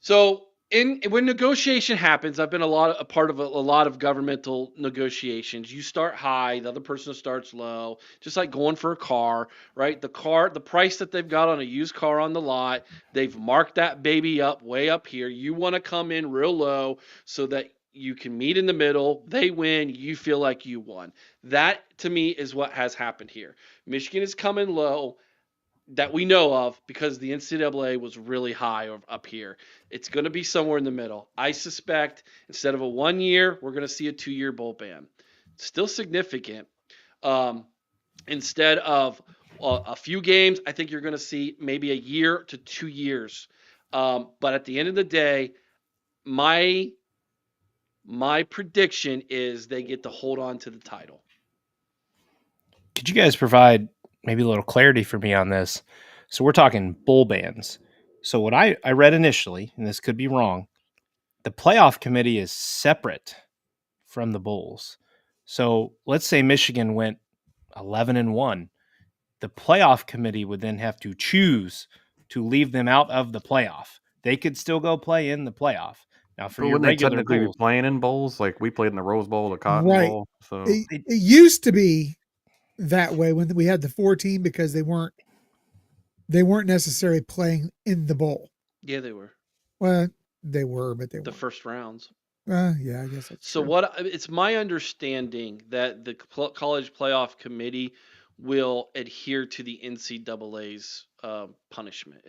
A: So when negotiation happens, I've been a part of a lot of governmental negotiations. You start high, the other person starts low, just like going for a car, right? The price that they've got on a used car on the lot, they've marked that baby up way up here. You want to come in real low so that you can meet in the middle. They win, you feel like you won. That to me is what has happened here. Michigan is coming low that we know of because the NCAA was really high up here. It's going to be somewhere in the middle. I suspect instead of a 1 year, we're going to see a 2 year bowl ban. Still significant. Instead of a few games, I think you're going to see maybe a year to 2 years. But at the end of the day, my prediction is they get to hold on to the title.
B: Could you guys provide maybe a little clarity for me on this? So we're talking bowl bans. So what I read initially, and this could be wrong, the playoff committee is separate from the bowls. So let's say Michigan went 11-1. The playoff committee would then have to choose to leave them out of the playoff. They could still go play in the playoff. Now, for your regular
C: technically
B: bowls,
C: be playing in bowls, like we played in the Rose Bowl, the Cotton Bowl. So
D: it used to be that way when we had the 4 team because they weren't necessarily playing in the bowl.
A: Yeah, they were.
D: Well, they were, but they
A: the
D: weren't.
A: First rounds.
D: Yeah, I guess that's
A: so.
D: True.
A: It's my understanding that the college playoff committee will adhere to the NCAA's punishment.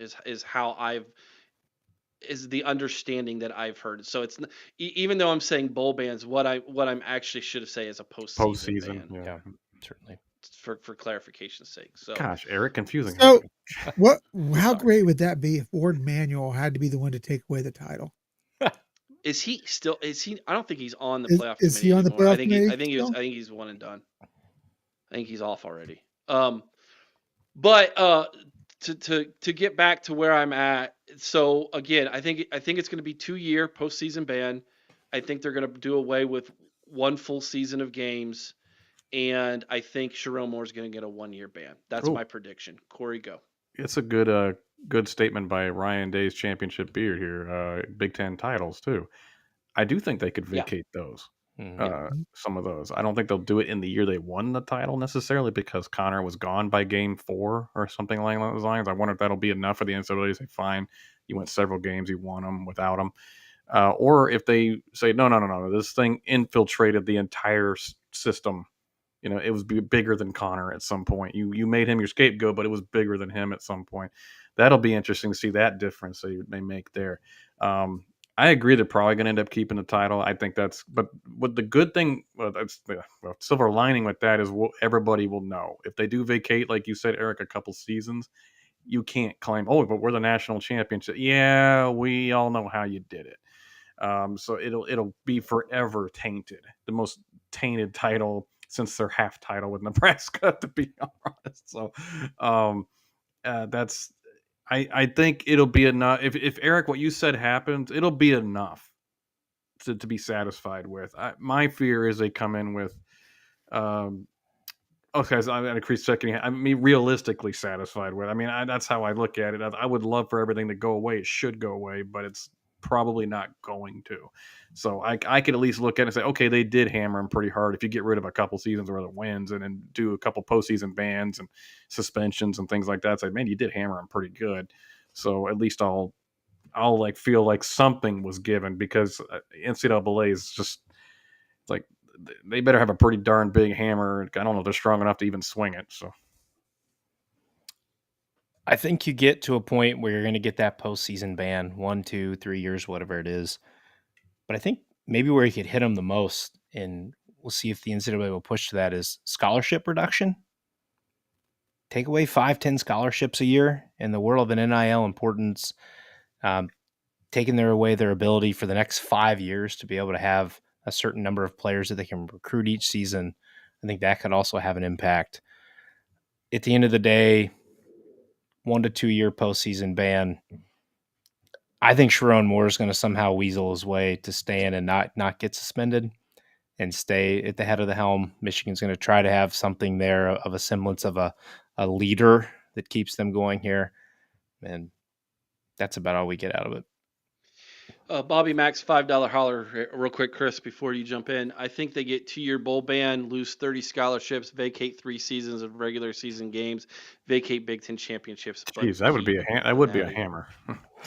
A: Is the understanding that I've heard. So it's even though I'm saying bowl bans, what I'm actually should have said is a postseason ban.
B: Yeah, certainly.
A: For clarification's sake. So
C: gosh, Eric, confusing.
D: So how great would that be if Warden Manuel had to be the one to take away the title?
A: Is he? I don't think he's on the playoff committee.
D: Is he on the playoff committee?
A: I think he's one and done. I think he's off already. But to get back to where I'm at, so again, I think it's going to be 2 year postseason ban. I think they're going to do away with 1 full season of games, and I think Sharon Moore is going to get a 1 year ban. That's my prediction. Cory, go.
C: It's a good statement by Ryan Day's championship beard here. Big Ten titles too. I do think they could vacate those. Some of those. I don't think they'll do it in the year they won the title necessarily because Connor was gone by game 4 or something along those lines. I wonder if that'll be enough for the NCAA to say, fine, you went several games, you won them without them. Or if they say, no, this thing infiltrated the entire system. It was bigger than Connor at some point. You made him your scapegoat, but it was bigger than him at some point. That'll be interesting to see that difference they make there. I agree they're probably going to end up keeping the title. I think but what the good thing, silver lining with that is everybody will know. If they do vacate, like you said, Eric, a couple seasons, you can't claim, but we're the national championship. Yeah, we all know how you did it. So it'll be forever tainted. The most tainted title since their half title with Nebraska, to be honest. So that's I think it'll be enough. If Eric, what you said happens, it'll be enough to be satisfied with. My fear is they come in with okay, so I'm going to increase checking. I mean, realistically satisfied with. I mean, that's how I look at it. I would love for everything to go away. It should go away, but it's probably not going to. So I could at least look at it and say, okay, they did hammer him pretty hard. If you get rid of a couple seasons worth of wins and then do a couple postseason bans and suspensions and things like that, say, man, you did hammer him pretty good. So at least I'll like feel like something was given because NCAA is just like they better have a pretty darn big hammer. I don't know if they're strong enough to even swing it. So
B: I think you get to a point where you're going to get that postseason ban, 1, 2, 3 years, whatever it is. But I think maybe where you could hit them the most, and we'll see if the NCAA will push to that, is scholarship reduction. take away 5-10 scholarships a year in the world of an NIL importance, taking away their ability for the next 5 years to be able to have a certain number of players that they can recruit each season. I think that could also have an impact. At the end of the day, 1 to 2 year postseason ban. I think Sharon Moore is going to somehow weasel his way to stay in and not get suspended and stay at the head of the helm. Michigan's going to try to have something there of a semblance of a leader that keeps them going here. And that's about all we get out of it.
A: Bobby Mack's $5 holler real quick, Chris, before you jump in. I think they get 2-year bowl ban, lose 30 scholarships, vacate 3 seasons of regular season games, vacate Big Ten championships.
C: Jeez, that would be a hammer.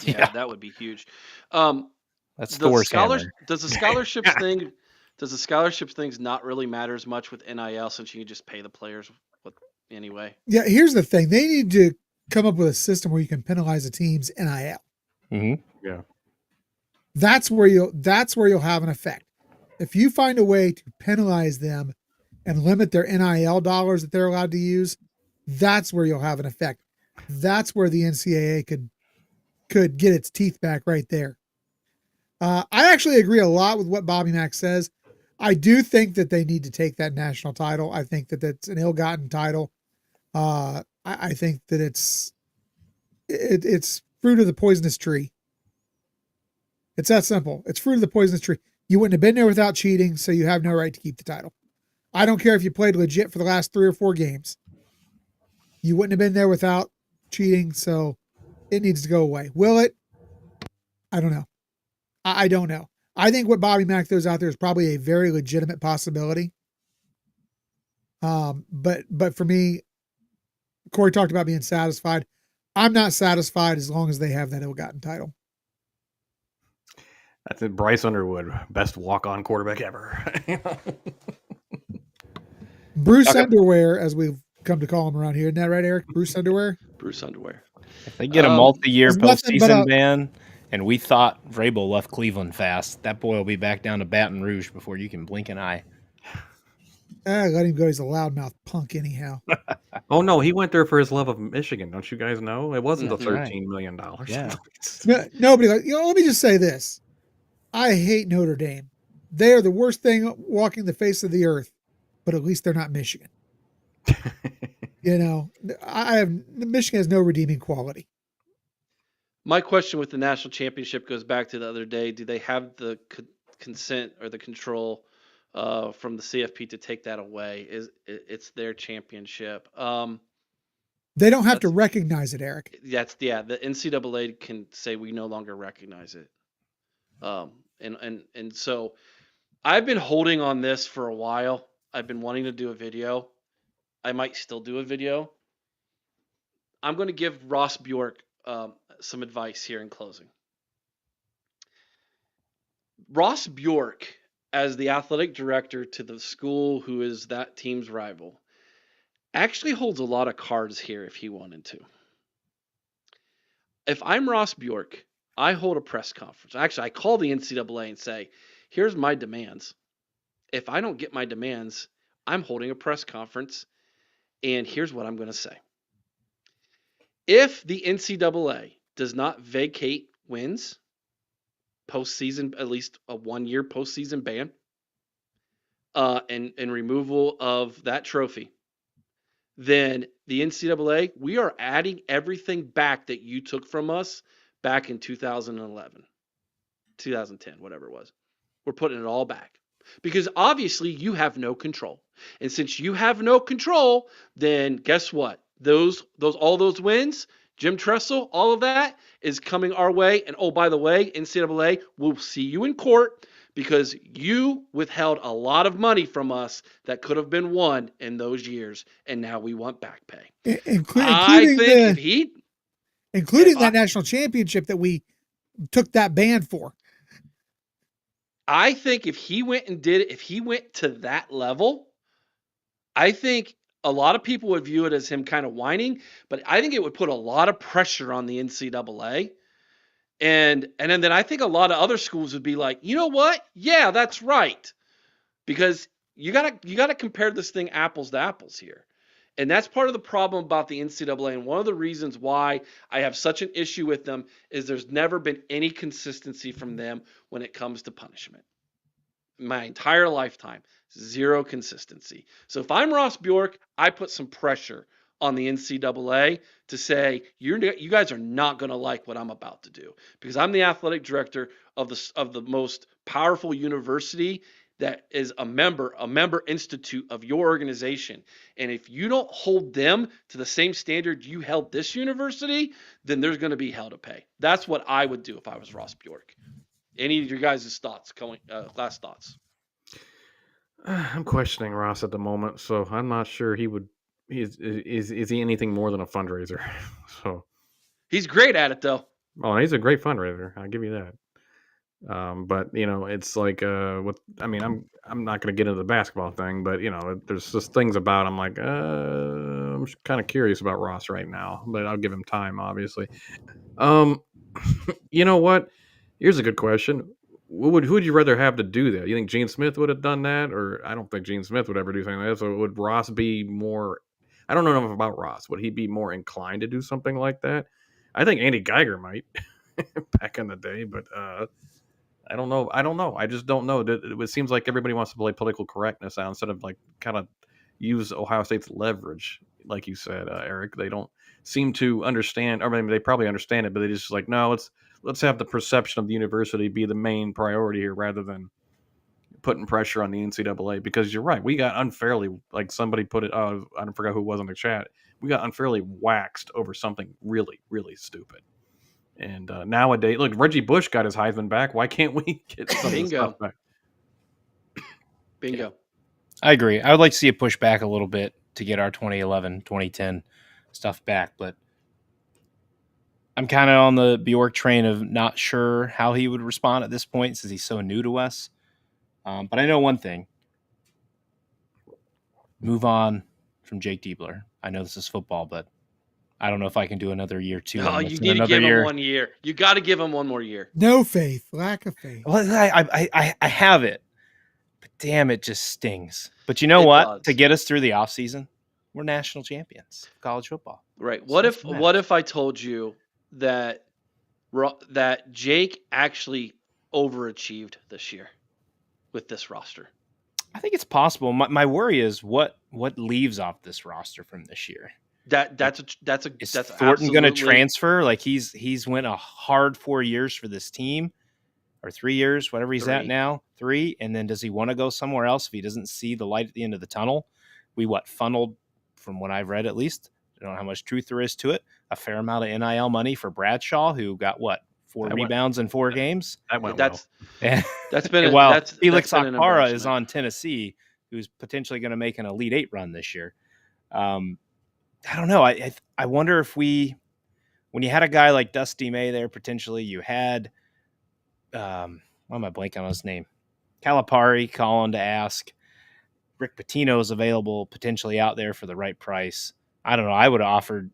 A: Yeah, that would be huge.
B: That's Thor's hammer.
A: Does the scholarships thing? Does the scholarships things not really matter as much with NIL since you can just pay the players anyway?
D: Yeah, here's the thing: they need to come up with a system where you can penalize a team's NIL.
B: Mm-hmm.
C: Yeah.
D: That's where you'll have an effect. If you find a way to penalize them and limit their NIL dollars that they're allowed to use, that's where you'll have an effect. That's where the NCAA could get its teeth back right there. I actually agree a lot with what Bobby Mack says. I do think that they need to take that national title. I think that that's an ill-gotten title. I think that it's fruit of the poisonous tree. It's that simple. It's fruit of the poisonous tree. You wouldn't have been there without cheating, so you have no right to keep the title. I don't care if you played legit for the last 3 or 4 games. You wouldn't have been there without cheating, so it needs to go away. Will it? I don't know. I don't know. I think what Bobby Mack throws out there is probably a very legitimate possibility. But for me, Cory talked about being satisfied. I'm not satisfied as long as they have that ill-gotten title.
C: That's it. Bryce Underwood, best walk-on quarterback ever.
D: Bruce Underwear, as we've come to call him around here. Isn't that right, Eric? Bruce Underwear?
A: Bruce Underwear.
B: If they get a multi-year postseason ban, and we thought Vrabel left Cleveland fast, that boy will be back down to Baton Rouge before you can blink an eye.
D: Let him go. He's a loudmouth punk anyhow.
C: Oh, no, he went there for his love of Michigan. Don't you guys know? It wasn't the $13 million.
B: Yeah.
D: Nobody. Let me just say this. I hate Notre Dame. They are the worst thing walking the face of the earth, but at least they're not Michigan. Michigan has no redeeming quality.
A: My question with the national championship goes back to the other day. Do they have the consent or the control from the CFP to take that away? It's their championship.
D: They don't have to recognize it, Eric.
A: The NCAA can say we no longer recognize it. And so I've been holding on this for a while. I've been wanting to do a video. I might still do a video. I'm going to give Ross Bjork some advice here in closing. Ross Bjork, as the athletic director to the school who is that team's rival, actually holds a lot of cards here if he wanted to. If I'm Ross Bjork, I hold a press conference. Actually, I call the NCAA and say, here's my demands. If I don't get my demands, I'm holding a press conference, and here's what I'm going to say. If the NCAA does not vacate wins, postseason, at least a 1-year postseason ban, and removal of that trophy, then the NCAA, we are adding everything back that you took from us back in 2011, 2010, whatever it was. We're putting it all back because obviously you have no control. And since you have no control, then guess what? All those wins, Jim Tressel, all of that is coming our way. And oh, by the way, NCAA, we'll see you in court because you withheld a lot of money from us that could have been won in those years. And now we want back pay.
D: Including that national championship that we took that ban for.
A: I think if he went and did it, if he went to that level, I think a lot of people would view it as him kind of whining, but I think it would put a lot of pressure on the NCAA. And then I think a lot of other schools would be like, you know what? Yeah, that's right. Because you gotta compare this thing apples to apples here. And that's part of the problem about the NCAA. And one of the reasons why I have such an issue with them is there's never been any consistency from them when it comes to punishment. My entire lifetime, zero consistency. So if I'm Ross Bjork, I put some pressure on the NCAA to say, you guys are not going to like what I'm about to do, because I'm the athletic director of the most powerful university that is a member institute of your organization. And if you don't hold them to the same standard you held this university, then there's going to be hell to pay. That's what I would do if I was Ross Bjork. Any of your guys' thoughts? Last thoughts?
C: I'm questioning Ross at the moment, so I'm not sure he would. Is he anything more than a fundraiser? So
A: he's great at it, though.
C: Oh, he's a great fundraiser. I'll give you that. But it's like I'm not going to get into the basketball thing, but there's just things about him like I'm kind of curious about Ross right now, but I'll give him time, obviously. You know what? Here's a good question. Who would you rather have to do that? You think Gene Smith would have done that? Or I don't think Gene Smith would ever do something like that. So would Ross be more, I don't know enough about Ross. Would he be more inclined to do something like that? I think Andy Geiger might back in the day, but I don't know. I just don't know. It seems like everybody wants to play political correctness now instead of like kind of use Ohio State's leverage. Like you said, Eric, they don't seem to understand, or maybe they probably understand it, but they just like, no, let's have the perception of the university be the main priority here rather than putting pressure on the NCAA. Because you're right, we got unfairly, like somebody put it, I forgot who it was in the chat, we got unfairly waxed over something really, really stupid. And nowadays, look, Reggie Bush got his Heisman back. Why can't we get some of this stuff back?
A: Bingo.
B: I agree. I would like to see it push back a little bit to get our 2011, 2010 stuff back, but I'm kind of on the Bjork train of not sure how he would respond at this point since he's so new to us. But I know one thing. Move on from Jake Diebler. I know this is football, but I don't know if I can do another year too.
A: No, you need to give him 1 year. You got to give him one more year.
D: No faith, lack of faith.
B: Well, I have it, but damn, it just stings. But you know what? Does. To get us through the offseason, we're national champions of college football.
A: Right. So what if I told you that Jake actually overachieved this year with this roster?
B: I think it's possible. My worry is what leaves off this roster from this year.
A: That's
B: Thornton going to transfer? Like he's went a hard 4 years for this team, or 3 years, whatever he's at now, 3. And then does he want to go somewhere else if he doesn't see the light at the end of the tunnel? We funneled, from what I've read at least, I don't know how much truth there is to it, a fair amount of NIL money for Bradshaw, who got 4 rebounds in 4 games.
A: That's been
B: Felix Akpara is on Tennessee, who's potentially going to make an Elite 8 run this year. I don't know. I wonder if when you had a guy like Dusty May there, potentially you had, why am I blanking on his name? Calipari calling to ask. Rick Pitino's available, potentially out there for the right price. I don't know. I would have offered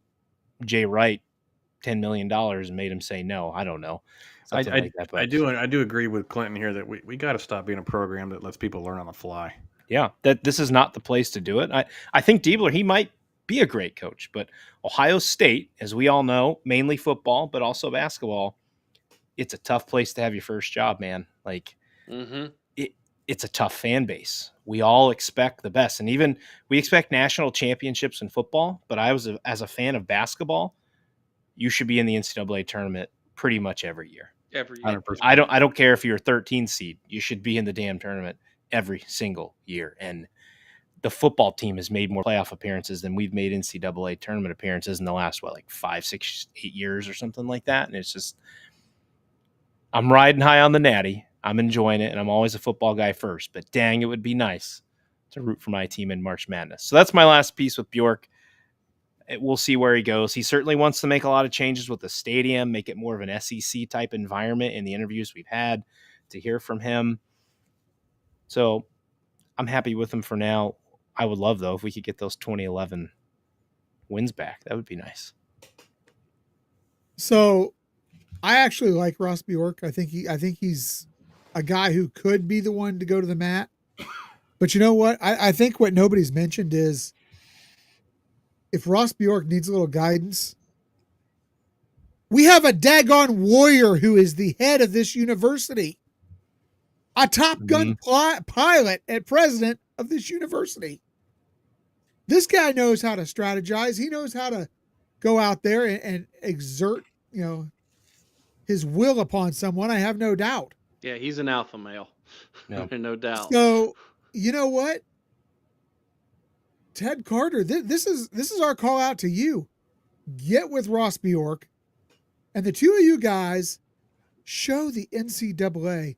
B: Jay Wright $10 million and made him say no. I don't know.
C: I do agree with Clinton here that we got to stop being a program that lets people learn on the fly.
B: Yeah, that this is not the place to do it. I think Diebler, he might be a great coach, but Ohio State, as we all know, mainly football, but also basketball, it's a tough place to have your first job, man. Like it's a tough fan base. We all expect the best, and even we expect national championships in football. But as a fan of basketball, you should be in the NCAA tournament pretty much every year.
A: Every year.
B: 100%. I don't care if you're a 13 seed. You should be in the damn tournament every single year. And the football team has made more playoff appearances than we've made NCAA tournament appearances in the last, 5, 6, 8 years or something like that. And it's just, I'm riding high on the natty. I'm enjoying it, and I'm always a football guy first. But dang, it would be nice to root for my team in March Madness. So that's my last piece with Bjork. We'll see where he goes. He certainly wants to make a lot of changes with the stadium, make it more of an SEC-type environment in the interviews we've had to hear from him. So I'm happy with him for now. I would love, though, if we could get those 2011 wins back. That would be nice.
D: So I actually like Ross Bjork. I think he's a guy who could be the one to go to the mat. But you know what? I think what nobody's mentioned is if Ross Bjork needs a little guidance, we have a daggone warrior who is the head of this university, a Top Gun pilot and president of this university. This guy knows how to strategize. He knows how to go out there and exert, his will upon someone. I have no doubt.
A: Yeah, he's an alpha male. No doubt.
D: So, you know what? Ted Carter, this is our call out to you. Get with Ross Bjork, and the two of you guys show the NCAA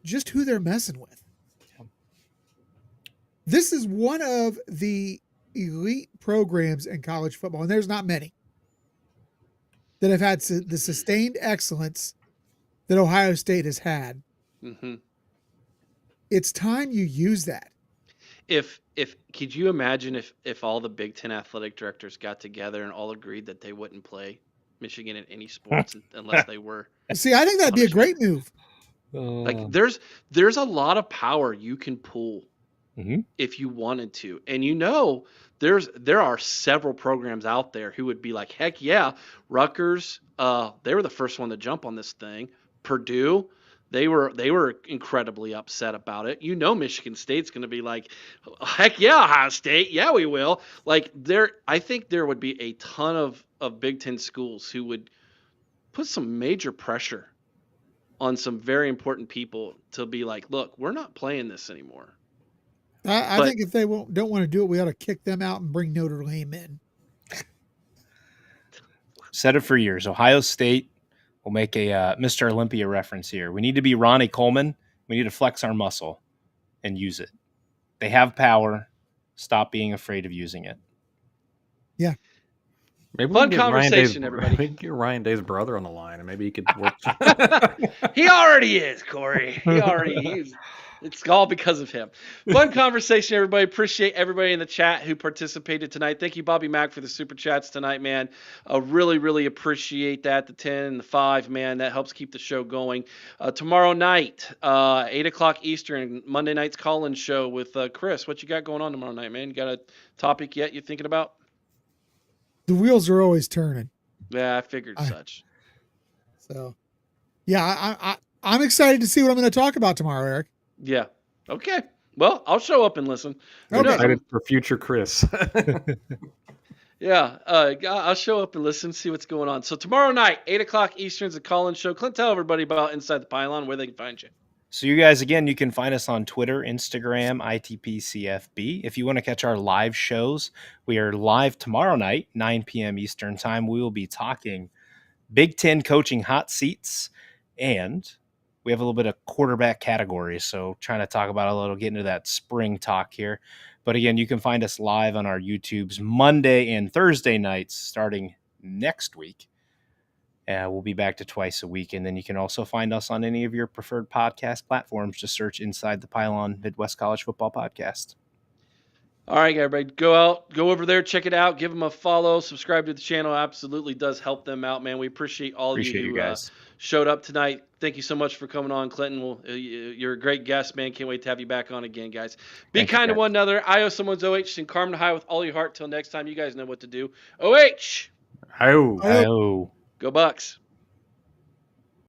D: just who they're messing with. This is one of the elite programs in college football, and there's not many that have had the sustained excellence that Ohio State has had.
A: Mm-hmm.
D: It's time you use that.
A: If could you imagine if all the Big Ten athletic directors got together and all agreed that they wouldn't play Michigan in any sports unless they were?
D: See, I think that'd be a great move.
A: Like there's a lot of power you can pull if you wanted to, and there are several programs out there who would be like, heck yeah, Rutgers, they were the first one to jump on this thing. Purdue, they were incredibly upset about it. Michigan State's going to be like, heck yeah, Ohio State, yeah, we will. Like I think there would be a ton of Big Ten schools who would put some major pressure on some very important people to be like, look, we're not playing this anymore.
D: I think if they don't want to do it, we ought to kick them out and bring Notre Dame in.
B: Said it for years. Ohio State will make a Mr. Olympia reference here. We need to be Ronnie Coleman. We need to flex our muscle and use it. They have power. Stop being afraid of using it.
D: Yeah.
C: Maybe
A: fun conversation, everybody.
C: We can get Ryan Day's brother on the line, and maybe he could work.
A: He already is, Cory. It's all because of him. Fun conversation, everybody. Appreciate everybody in the chat who participated tonight. Thank you, Bobby Mack, for the super chats tonight, man. Really, really appreciate that. The 10 and the 5, man. That helps keep the show going. Tomorrow night, 8 o'clock Eastern, Monday night's call-in show with Chris. What you got going on tomorrow night, man? You got a topic yet you're thinking about?
D: The wheels are always turning.
A: Yeah, I figured such.
D: So, yeah, I'm excited to see what I'm going to talk about tomorrow, Eric.
A: Yeah. Okay. Well, I'll show up and listen.
C: Okay. Excited for future Chris.
A: Yeah. I'll show up and listen, see what's going on. So tomorrow night, 8 o'clock Eastern is a call-in show. Clint, tell everybody about Inside the Pylon, where they can find you.
B: So you guys, again, you can find us on Twitter, Instagram, ITPCFB. If you want to catch our live shows, we are live tomorrow night, 9 p.m. Eastern time. We will be talking Big Ten coaching hot seats, and we have a little bit of quarterback categories, so trying to talk about get into that spring talk here. But again, you can find us live on our YouTubes Monday and Thursday nights starting next week. We'll be back to twice a week, and then you can also find us on any of your preferred podcast platforms. Just search Inside the Pylon Midwest College Football Podcast.
A: All right, everybody, go over there, check it out, give them a follow, subscribe to the channel. Absolutely does help them out, man. We appreciate all of you who guys showed up tonight. Thank you so much for coming on, Clinton. You're a great guest, man. Can't wait to have you back on again, guys. Be kind to one another. I owe someone's OH and Carmen High with all your heart. Till next time, you guys know what to do. OH.
C: Oh.
A: Go Bucks.